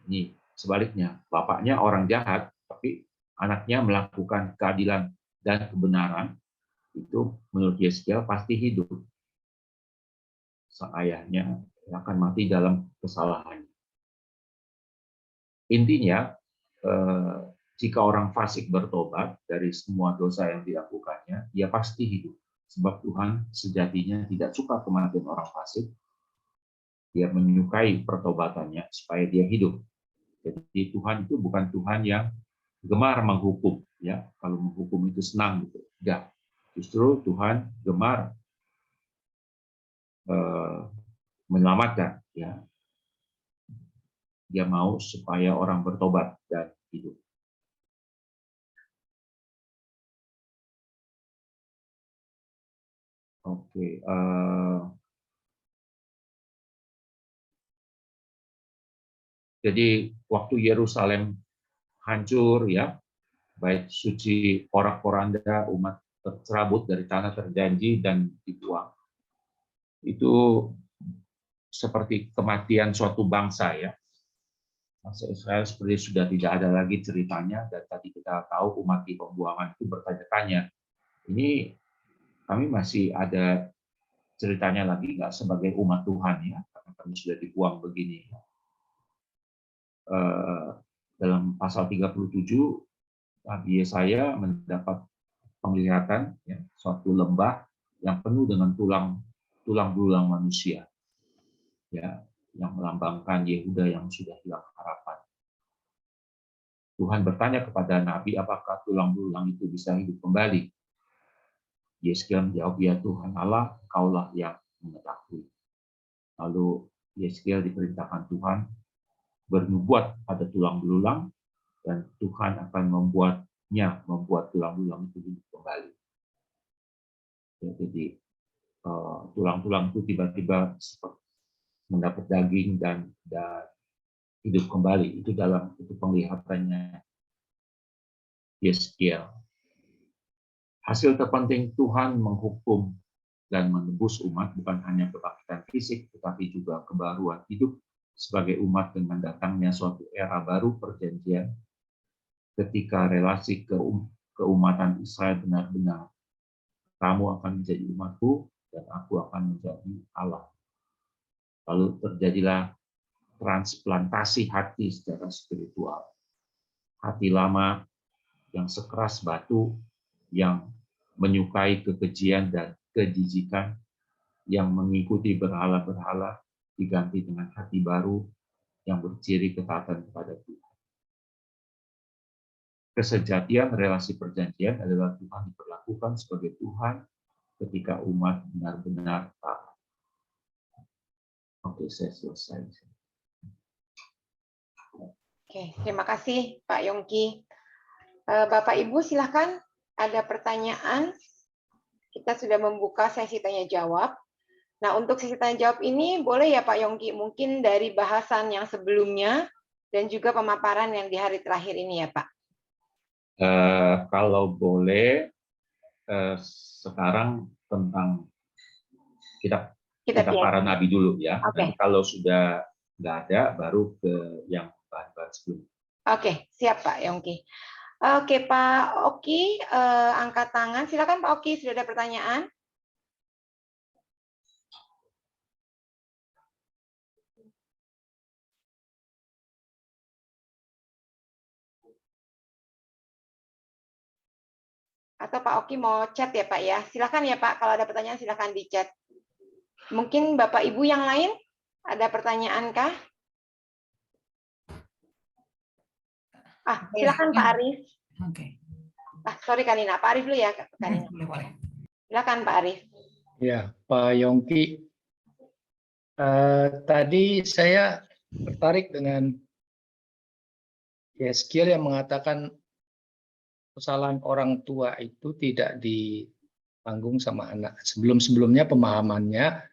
ini sebaliknya, bapaknya orang jahat, tapi anaknya melakukan keadilan dan kebenaran, itu menurut Yeskiel pasti hidup. Sang ayahnya akan mati dalam kesalahannya. Intinya, jika orang fasik bertobat dari semua dosa yang dilakukannya, dia pasti hidup. Sebab Tuhan sejatinya tidak suka kematian orang fasik. Dia menyukai pertobatannya supaya dia hidup. Jadi Tuhan itu bukan Tuhan yang gemar menghukum, ya. Kalau menghukum itu senang gitu. Enggak. Justru Tuhan gemar menyelamatkan, ya. Dia mau supaya orang bertobat dan hidup. Oke. Jadi waktu Yerusalem hancur, ya, bait suci porak-poranda, umat tercerabut dari tanah terjanji dan dibuang. Itu seperti kematian suatu bangsa, ya. Bangsa Israel seperti sudah tidak ada lagi ceritanya, dan tadi kita tahu umat di pembuangan itu bertanya-tanya, ini kami masih ada ceritanya lagi nggak sebagai umat Tuhan, ya, karena kami sudah dibuang begini. Dalam pasal 37, Nabi Yesaya mendapat penglihatan, ya, suatu lembah yang penuh dengan tulang belulang manusia, ya, yang melambangkan Yehuda yang sudah hilang harapan. Tuhan bertanya kepada Nabi, apakah tulang belulang itu bisa hidup kembali? Yeskiel menjawab, ya Tuhan Allah, Engkaulah yang mengetahui. Lalu Yeskiel diperintahkan Tuhan bernubuat pada tulang belulang, dan Tuhan akan membuat tulang belulang itu hidup kembali. Ya, jadi tulang-tulang itu tiba-tiba mendapat daging dan hidup kembali. Itu penglihatannya Yeskiel. Hasil terpenting Tuhan menghukum dan menebus umat bukan hanya kebangkitan fisik, tetapi juga kebaruan hidup sebagai umat dengan datangnya suatu era baru perjanjian, ketika relasi keumatan Israel benar-benar, kamu akan menjadi umatku dan aku akan menjadi Allah. Lalu terjadilah transplantasi hati secara spiritual. Hati lama yang sekeras batu, yang menyukai kekejian dan kejijikan, yang mengikuti berhala-berhala, diganti dengan hati baru yang berciri ketaatan kepada Tuhan. Kesejatian relasi perjanjian adalah Tuhan diperlakukan sebagai Tuhan ketika umat benar-benar taat. Oke, saya selesai. Oke, terima kasih Pak Yongki. Bapak Ibu silakan, ada pertanyaan. Kita sudah membuka sesi tanya jawab. Nah, untuk sesi tanya jawab ini boleh ya Pak Yongki, mungkin dari bahasan yang sebelumnya dan juga pemaparan yang di hari terakhir ini ya Pak. Kalau boleh, sekarang tentang kitab para nabi dulu ya. Oke. Nanti kalau sudah nggak ada, baru ke yang bahan-bahan sebelumnya. Oke, siap Pak Yongki. Oke, Pak Oki, angkat tangan. Silakan Pak Oki, sudah ada pertanyaan? Atau Pak Oki mau chat ya Pak ya? Silakan ya Pak, kalau ada pertanyaan silakan di chat. Mungkin Bapak Ibu yang lain ada pertanyaan kah? Silakan Pak Arif. Oke. Sorry Kanina, Pak Arif dulu ya Kanina. Boleh. Silakan Pak Arif. Ya, Pak Yongki. Tadi saya tertarik dengan Yeskiel yang mengatakan kesalahan orang tua itu tidak ditanggung sama anak. Sebelum-sebelumnya pemahamannya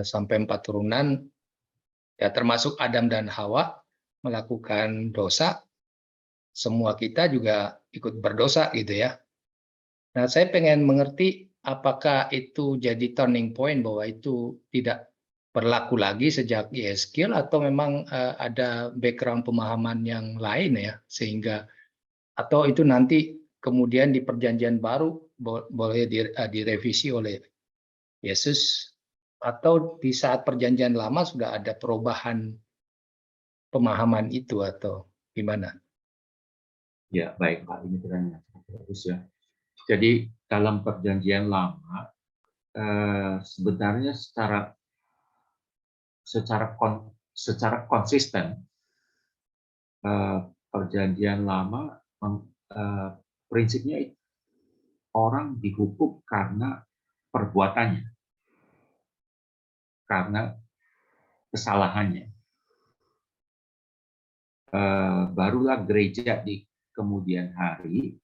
sampai 4 turunan, ya termasuk Adam dan Hawa melakukan dosa, semua kita juga ikut berdosa gitu ya. Nah, saya pengen mengerti apakah itu jadi turning point bahwa itu tidak berlaku lagi sejak Yeskiel atau memang ada background pemahaman yang lain ya, sehingga atau itu nanti kemudian di perjanjian baru boleh direvisi oleh Yesus, atau di saat perjanjian lama sudah ada perubahan pemahaman itu atau gimana? Ya, baik Pak, ini pertanyaan bagus ya. Jadi dalam perjanjian lama sebenarnya secara konsisten perjanjian lama prinsipnya orang dihukum karena perbuatannya, karena kesalahannya. Barulah gereja di kemudian hari,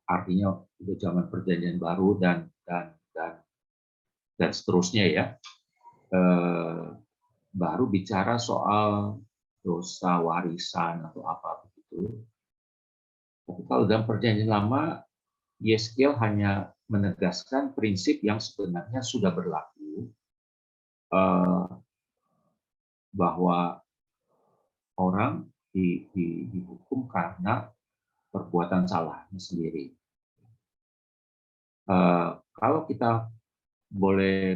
artinya itu zaman perjanjian baru dan seterusnya ya, baru bicara soal dosa warisan atau apa begitu. Tapi kalau dalam perjanjian lama, Yeskiel hanya menegaskan prinsip yang sebenarnya sudah berlaku, bahwa orang dihukum karena perbuatan salahnya sendiri. Kalau kita boleh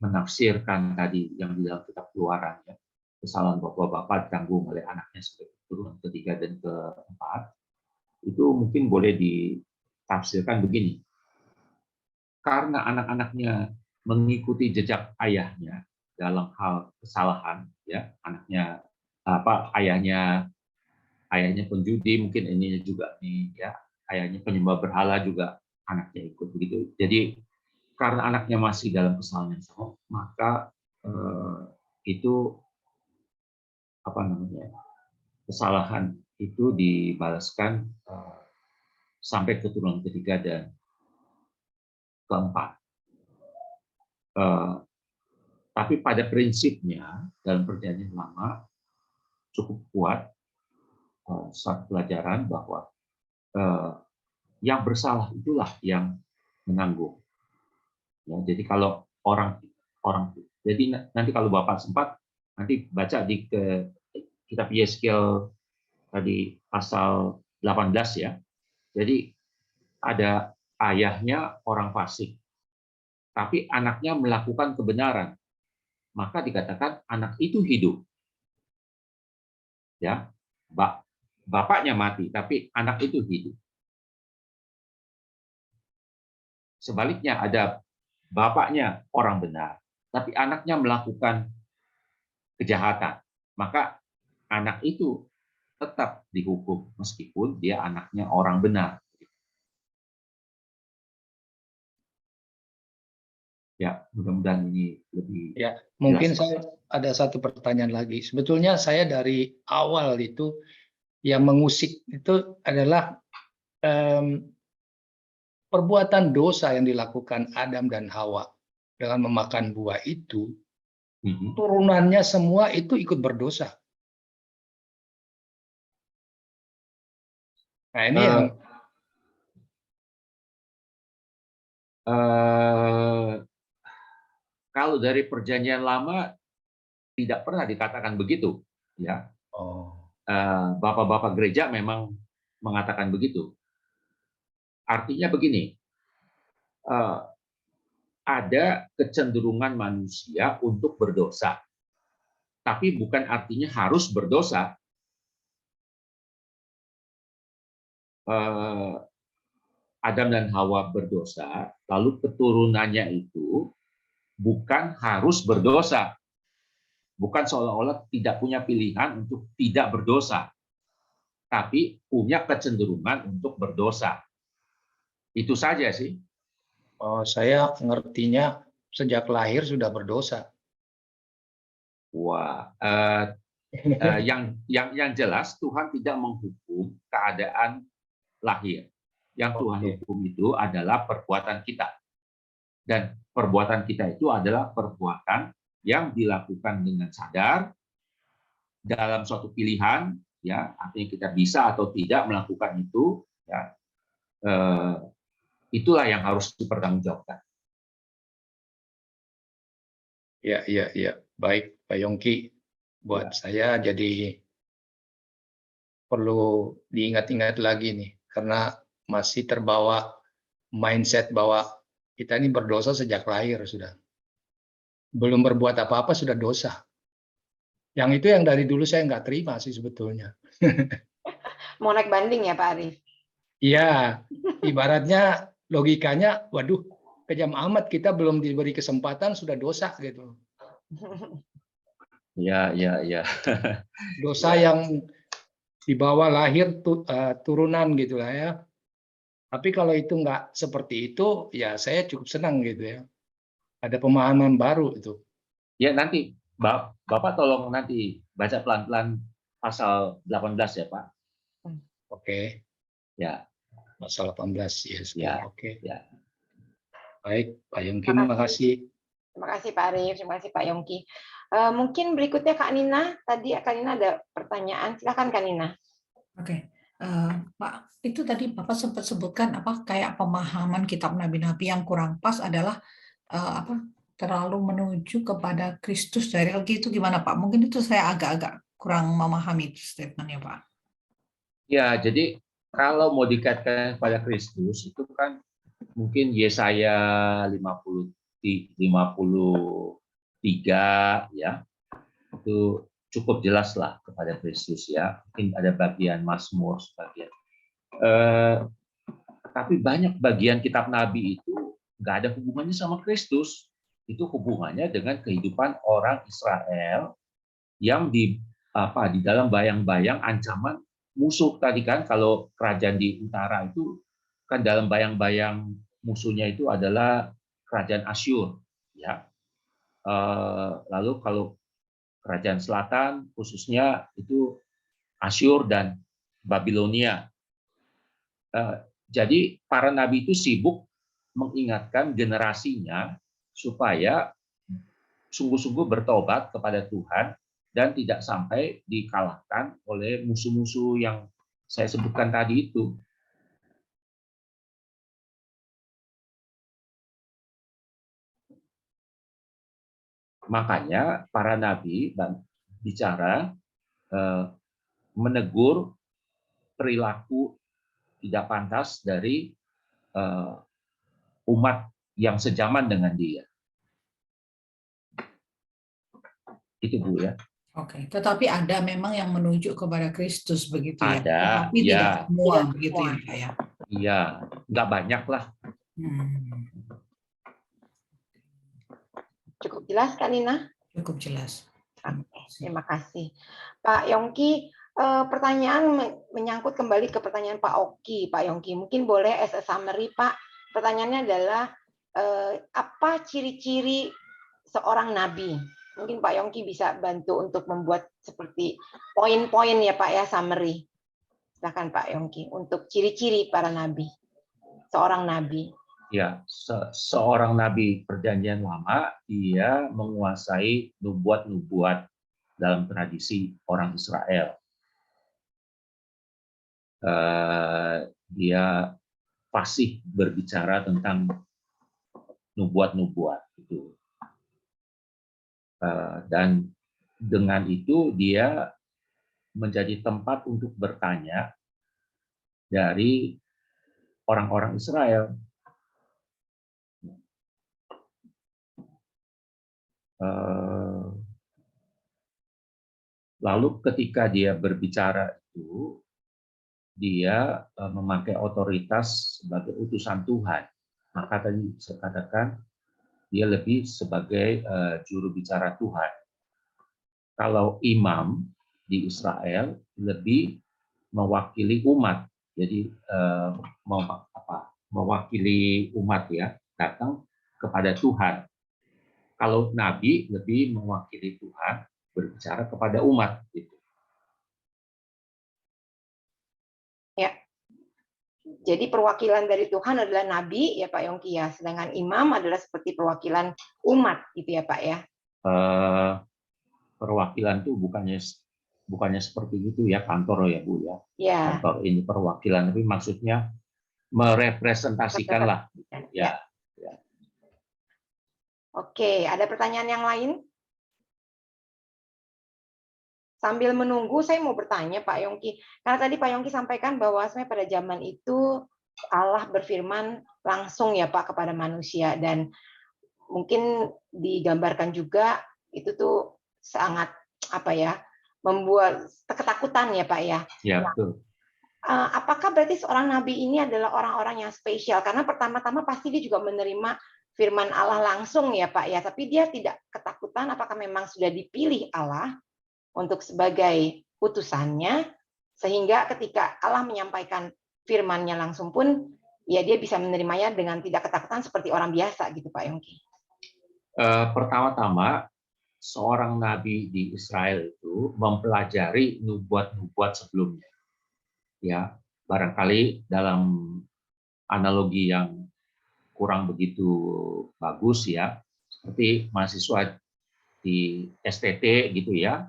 menafsirkan tadi yang di dalam kitab Keluaran, ya, kesalahan bapak-bapak ditanggung oleh anaknya sebagai keturunan ketiga dan keempat, itu mungkin boleh ditafsirkan begini: karena anak-anaknya mengikuti jejak ayahnya dalam hal kesalahan, ya, ayahnya penjudi, mungkin ini juga nih, ya, ayahnya penyembah berhala juga anaknya ikut begitu. Jadi karena anaknya masih dalam kesalahan yang sama, maka itu kesalahan itu dibalaskan sampai keturunan ketiga dan keempat. Tapi pada prinsipnya dalam perjanjian lama cukup kuat satu pelajaran bahwa yang bersalah itulah yang menanggung. Ya, jadi kalau orang, jadi nanti kalau Bapak sempat nanti baca di kitab Yeskiel tadi pasal 18 ya. Jadi ada ayahnya orang fasik, tapi anaknya melakukan kebenaran, maka dikatakan anak itu hidup. Ya, bapaknya mati, tapi anak itu hidup. Sebaliknya ada bapaknya orang benar, tapi anaknya melakukan kejahatan, maka anak itu tetap dihukum meskipun dia anaknya orang benar. Ya, mudah-mudahan ini lebih Ya, mungkin jelas. saya ada satu pertanyaan lagi. Sebetulnya saya dari awal itu yang mengusik itu adalah perbuatan dosa yang dilakukan Adam dan Hawa dengan memakan buah itu, turunannya semua itu ikut berdosa. Nah, ini yang kalau dari perjanjian lama tidak pernah dikatakan begitu, ya. Bapak-bapak gereja memang mengatakan begitu. Artinya begini, ada kecenderungan manusia untuk berdosa, tapi bukan artinya harus berdosa. Adam dan Hawa berdosa, lalu keturunannya itu bukan harus berdosa. Bukan seolah-olah tidak punya pilihan untuk tidak berdosa, tapi punya kecenderungan untuk berdosa. Itu saja sih. saya ngertinya sejak lahir sudah berdosa. Wah, yang jelas Tuhan tidak menghukum keadaan lahir. Yang Tuhan hukum itu adalah perbuatan kita. Dan perbuatan kita itu adalah perbuatan yang dilakukan dengan sadar dalam suatu pilihan, ya, artinya kita bisa atau tidak melakukan itu, ya, itulah yang harus dipertanggungjawabkan. Ya. Baik, Pak Yongki. Buat saya jadi perlu diingat-ingat lagi nih, karena masih terbawa mindset bahwa kita ini berdosa sejak lahir sudah. Belum berbuat apa-apa sudah dosa. Yang itu yang dari dulu saya nggak terima sih sebetulnya. Mau naik banding ya Pak Arief? Iya, ibaratnya logikanya, waduh, kejam amat kita belum diberi kesempatan sudah dosa gitu. Ya. Dosa yang dibawa lahir turunan gitu lah ya. Tapi kalau itu nggak seperti itu, ya saya cukup senang gitu ya. Ada pemahaman baru itu. Ya, nanti Bapak tolong nanti baca pelan-pelan pasal 18 ya Pak. Oke. Ya. Pasal 18 yes. Ya. Oke. Ya. Baik, Pak Yongki, terima kasih. Terima kasih Pak Arief, terima kasih Pak Yongki. Mungkin berikutnya Kak Nina. Tadi Kak Nina ada pertanyaan. Silakan Kak Nina. Oke. Pak, itu tadi Bapak sempat sebutkan apa kayak pemahaman kitab nabi-nabi yang kurang pas adalah terlalu menuju kepada Kristus dari itu gimana Pak? Mungkin itu saya agak-agak kurang memahami statementnya Pak. Ya, jadi kalau mau dikaitkan pada Kristus itu kan mungkin Yesaya 53 ya. Itu cukup jelas lah kepada Kristus ya. Mungkin ada bagian Mazmur sebagian. Tapi banyak bagian kitab Nabi itu nggak ada hubungannya sama Kristus. Itu hubungannya dengan kehidupan orang Israel yang di dalam bayang-bayang ancaman musuh tadi kan. Kalau kerajaan di utara itu kan dalam bayang-bayang musuhnya itu adalah kerajaan Asyur ya. Lalu kalau kerajaan selatan khususnya itu Asyur dan Babilonia. Jadi para nabi itu sibuk mengingatkan generasinya supaya sungguh-sungguh bertobat kepada Tuhan dan tidak sampai dikalahkan oleh musuh-musuh yang saya sebutkan tadi itu. Makanya para nabi bicara menegur perilaku tidak pantas dari umat Israel yang sejaman dengan dia. Itu Bu ya. Oke, tetapi ada memang yang menuju kepada Kristus begitu ya. Ada, Tetapi ya. tidak semua begitu ya, Pak ya. Iya, nggak banyak lah. Hmm, Cukup jelas Kak Nina? cukup jelas. Terima kasih. Pak Yongki, pertanyaan menyangkut kembali ke pertanyaan Pak Oki. Pak Yongki, mungkin boleh as a summary Pak. Pertanyaannya adalah, apa ciri-ciri seorang nabi? Mungkin Pak Yongki bisa bantu untuk membuat seperti poin-poin ya Pak ya, summary. Silakan Pak Yongki, untuk ciri-ciri para nabi. Seorang nabi. Ya, seorang nabi perjanjian lama, dia menguasai nubuat-nubuat dalam tradisi orang Israel. Dia fasih berbicara tentang nubuat-nubuat itu. Dan dengan itu dia menjadi tempat untuk bertanya dari orang-orang Israel. Lalu ketika dia berbicara itu, dia memakai otoritas sebagai utusan Tuhan. Maka tadi saya katakan dia lebih sebagai juru bicara Tuhan. Kalau imam di Israel lebih mewakili umat, jadi mewakili umat ya, datang kepada Tuhan. Kalau nabi lebih mewakili Tuhan, berbicara kepada umat. Gitu. Ya. Jadi perwakilan dari Tuhan adalah nabi ya Pak Yongki ya, sedangkan imam adalah seperti perwakilan umat gitu ya Pak ya. Perwakilan itu bukannya seperti itu ya, kantor ya Bu ya. Ya. Kantor ini perwakilan, tapi maksudnya merepresentasikan lah. Ya. Ya. Oke, ada pertanyaan yang lain? Sambil menunggu, saya mau bertanya Pak Yongki. Karena tadi Pak Yongki sampaikan bahwa sebenarnya pada zaman itu Allah berfirman langsung ya Pak kepada manusia, dan mungkin digambarkan juga itu tuh sangat membuat ketakutan ya Pak ya. Ya, betul. Apakah berarti seorang nabi ini adalah orang-orang yang spesial? Karena pertama-tama pasti dia juga menerima firman Allah langsung ya Pak ya, tapi dia tidak ketakutan. Apakah memang sudah dipilih Allah untuk sebagai utusannya, sehingga ketika Allah menyampaikan firman-Nya langsung pun ya dia bisa menerimanya dengan tidak ketakutan seperti orang biasa gitu Pak Yongki? Pertama-tama seorang nabi di Israel itu mempelajari nubuat-nubuat sebelumnya. Ya, barangkali dalam analogi yang kurang begitu bagus ya, seperti mahasiswa di STT gitu ya,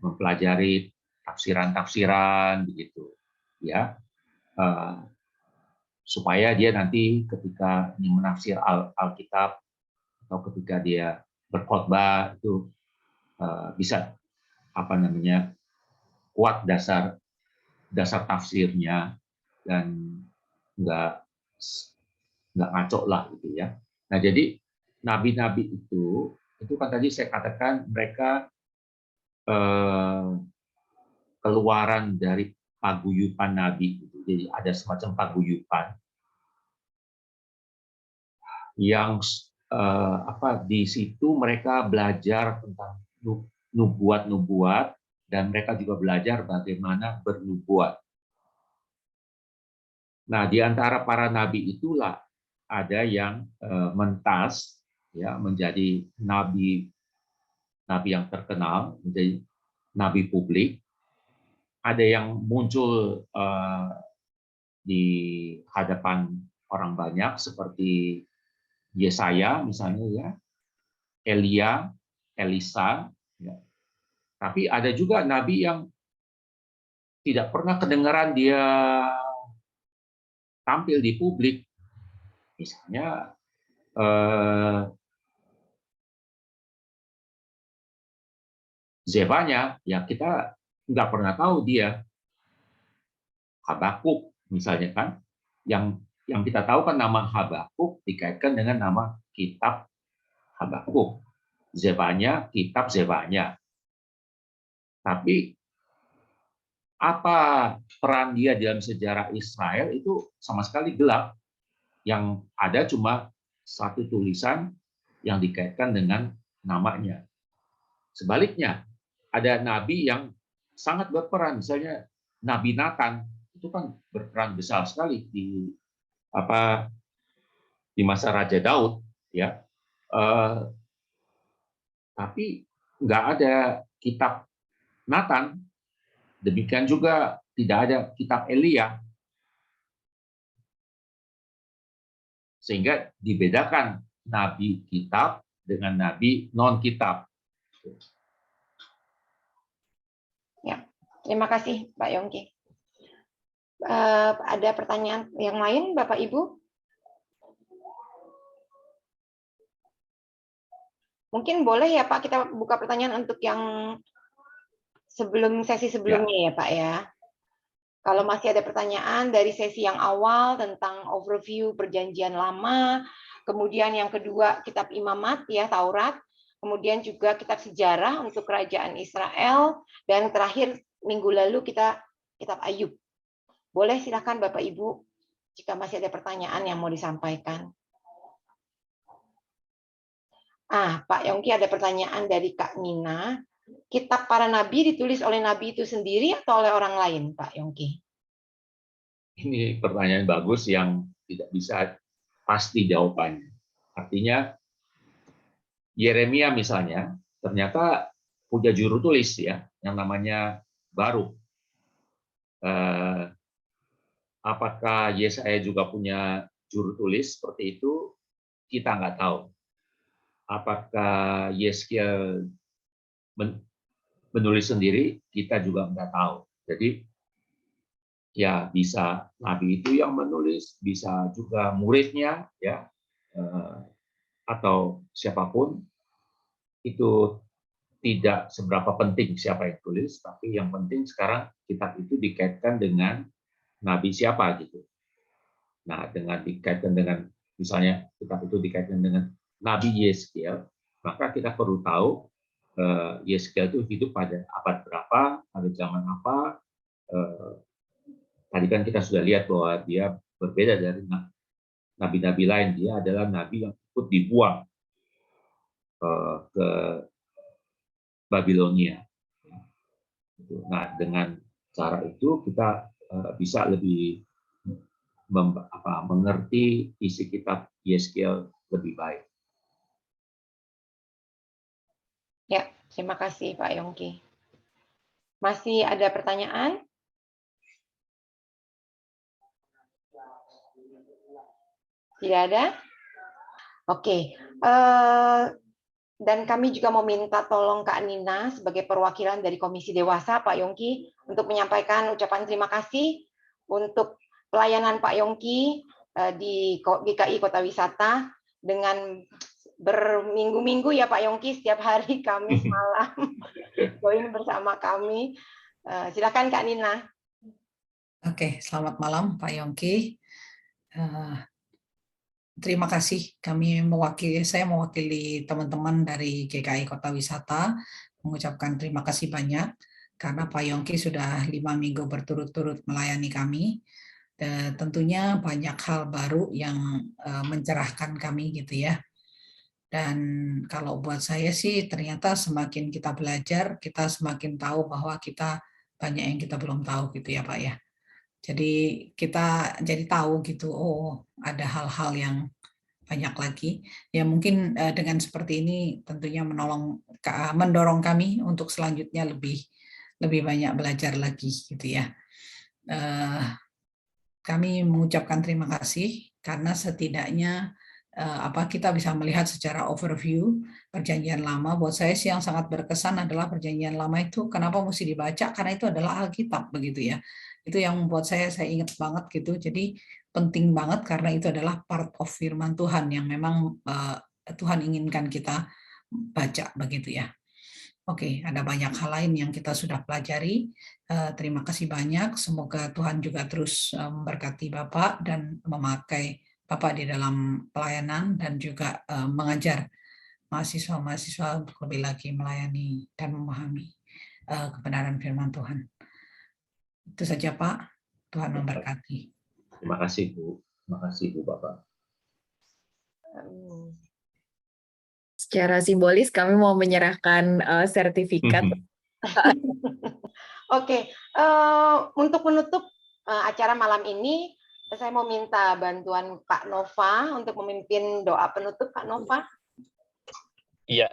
mempelajari tafsiran-tafsiran begitu ya, supaya dia nanti ketika menafsir Alkitab atau ketika dia berkhotbah itu bisa kuat dasar tafsirnya dan nggak ngaco lah gitu ya. Nah jadi nabi-nabi itu kan tadi saya katakan mereka keluaran dari paguyuban nabi, gitu. Jadi ada semacam paguyuban yang di situ mereka belajar tentang nubuat-nubuat, dan mereka juga belajar bagaimana bernubuat. Nah, di antara para nabi itulah ada yang mentas ya menjadi nabi yang terkenal, menjadi nabi publik. Ada yang muncul di hadapan orang banyak seperti Yesaya misalnya ya, Elia, Elisa ya. Tapi ada juga nabi yang tidak pernah kedengaran dia tampil di publik. Misalnya Zefanya, ya kita nggak pernah tahu dia. Habakuk misalnya kan, yang yang kita tahu kan nama Habakuk dikaitkan dengan nama kitab Habakuk. Zefanya, kitab Zefanya. Tapi apa peran dia dalam sejarah Israel itu sama sekali gelap. Yang ada cuma satu tulisan yang dikaitkan dengan namanya. Sebaliknya, ada nabi yang sangat berperan, misalnya Nabi Nathan itu kan berperan besar sekali di masa Raja Daud, ya. Tapi nggak ada kitab Nathan, demikian juga tidak ada kitab Elia, sehingga dibedakan nabi kitab dengan nabi non kitab. Ya, terima kasih Pak Yongki. Ada pertanyaan yang lain, Bapak Ibu? Mungkin boleh ya Pak, kita buka pertanyaan untuk yang sesi sebelumnya ya Pak ya. Kalau masih ada pertanyaan dari sesi yang awal tentang overview Perjanjian Lama, kemudian yang kedua kitab Imamat ya, Taurat, kemudian juga kitab sejarah untuk kerajaan Israel, dan terakhir minggu lalu kita kitab Ayub. Boleh silakan Bapak Ibu jika masih ada pertanyaan yang mau disampaikan. Pak Yongki, ada pertanyaan dari Kak Nina. Kitab para nabi ditulis oleh nabi itu sendiri atau oleh orang lain, Pak Yongki? Ini pertanyaan bagus yang tidak bisa pasti jawabannya. Artinya Yeremia misalnya ternyata punya juru tulis ya, yang namanya Baruk. Apakah Yesaya juga punya juru tulis seperti itu? Kita nggak tahu. Apakah Yeskiel menulis sendiri? Kita juga nggak tahu. Jadi ya bisa nabi itu yang menulis, bisa juga muridnya ya, atau siapapun. Itu tidak seberapa penting siapa yang tulis, tapi yang penting sekarang kitab itu dikaitkan dengan nabi siapa gitu. Nah, dengan dikaitkan dengan misalnya kitab itu dikaitkan dengan Nabi Yeskiel, maka kita perlu tahu Yeskiel itu hidup pada abad berapa, pada zaman apa. Tadi kan kita sudah lihat bahwa dia berbeda dari nabi-nabi lain. Dia adalah nabi yang ikut dibuang ke Babilonia. Nah, dengan cara itu kita bisa lebih mengerti isi kitab Yeskiel lebih baik. Ya, terima kasih Pak Yongki. Masih ada pertanyaan? Tidak ada? Oke. Dan kami juga mau minta tolong Kak Nina sebagai perwakilan dari Komisi Dewasa, Pak Yongki, untuk menyampaikan ucapan terima kasih untuk pelayanan Pak Yongki di GKI Kota Wisata dengan berminggu-minggu ya Pak Yongki, setiap hari Kamis malam join bersama kami. Silakan Kak Nina. Oke, selamat malam Pak Yongki. Terima kasih. Saya mewakili teman-teman dari GKI Kota Wisata mengucapkan terima kasih banyak karena Pak Yongki sudah 5 minggu berturut-turut melayani kami. Dan tentunya banyak hal baru yang mencerahkan kami gitu ya. Dan kalau buat saya sih ternyata semakin kita belajar, kita semakin tahu bahwa kita banyak yang kita belum tahu gitu ya Pak ya. Jadi kita jadi tahu gitu, oh ada hal-hal yang banyak lagi. Ya mungkin dengan seperti ini tentunya mendorong kami untuk selanjutnya lebih banyak belajar lagi gitu ya. Kami mengucapkan terima kasih karena setidaknya kita bisa melihat secara overview Perjanjian Lama. Buat saya sih yang sangat berkesan adalah Perjanjian Lama itu kenapa mesti dibaca, karena itu adalah Alkitab begitu ya. Itu yang membuat saya ingat banget gitu. Jadi penting banget karena itu adalah part of firman Tuhan yang memang Tuhan inginkan kita baca begitu ya. Oke, ada banyak hal lain yang kita sudah pelajari. Terima kasih banyak. Semoga Tuhan juga terus memberkati Bapak dan memakai Bapak di dalam pelayanan dan juga mengajar mahasiswa-mahasiswa untuk lebih lagi melayani dan memahami kebenaran firman Tuhan. Itu saja Pak. Tuhan memberkati. Terima kasih Bu. Terima kasih Bu Bapak. Secara simbolis kami mau menyerahkan sertifikat. Oke, untuk menutup acara malam ini, saya mau minta bantuan Kak Nova untuk memimpin doa penutup, Kak Nova. Iya.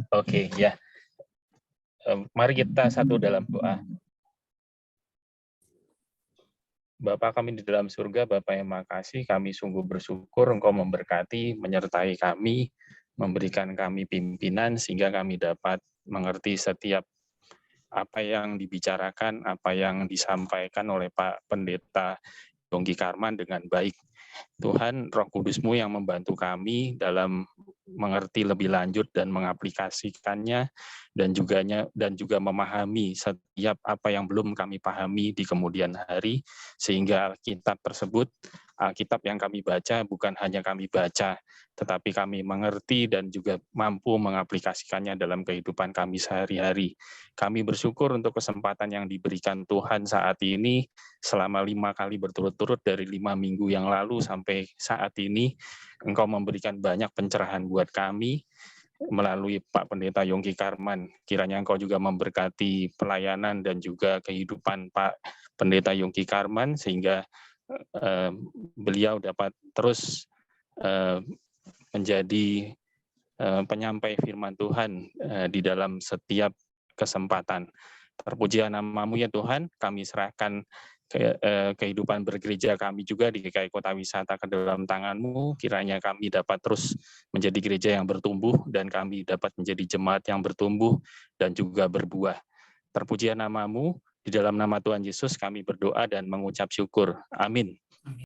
Oke, ya. Mari kita satu dalam doa. Bapa kami di dalam surga, Bapa yang Maha Kasih, kami sungguh bersyukur Engkau memberkati, menyertai kami, memberikan kami pimpinan, sehingga kami dapat mengerti setiap apa yang dibicarakan, apa yang disampaikan oleh Pak Pendeta Yonggi Karman dengan baik. Tuhan, Roh Kudus-Mu yang membantu kami dalam mengerti lebih lanjut dan mengaplikasikannya, dan juga memahami setiap apa yang belum kami pahami di kemudian hari, sehingga Alkitab tersebut, Alkitab yang kami baca bukan hanya kami baca, tetapi kami mengerti dan juga mampu mengaplikasikannya dalam kehidupan kami sehari-hari. Kami bersyukur untuk kesempatan yang diberikan Tuhan saat ini, selama 5 kali berturut-turut dari 5 minggu yang lalu sampai saat ini, Engkau memberikan banyak pencerahan buat kami melalui Pak Pendeta Yonggi Karman. Kiranya Engkau juga memberkati pelayanan dan juga kehidupan Pak Pendeta Yonggi Karman, sehingga beliau dapat terus menjadi penyampai firman Tuhan di dalam setiap kesempatan. Terpujilah nama-Mu ya Tuhan, kami serahkan kehidupan bergereja kami juga di GKI Kota Wisata ke dalam tangan-Mu. Kiranya kami dapat terus menjadi gereja yang bertumbuh dan kami dapat menjadi jemaat yang bertumbuh dan juga berbuah. Terpujilah nama-Mu, di dalam nama Tuhan Yesus kami berdoa dan mengucap syukur. Amin.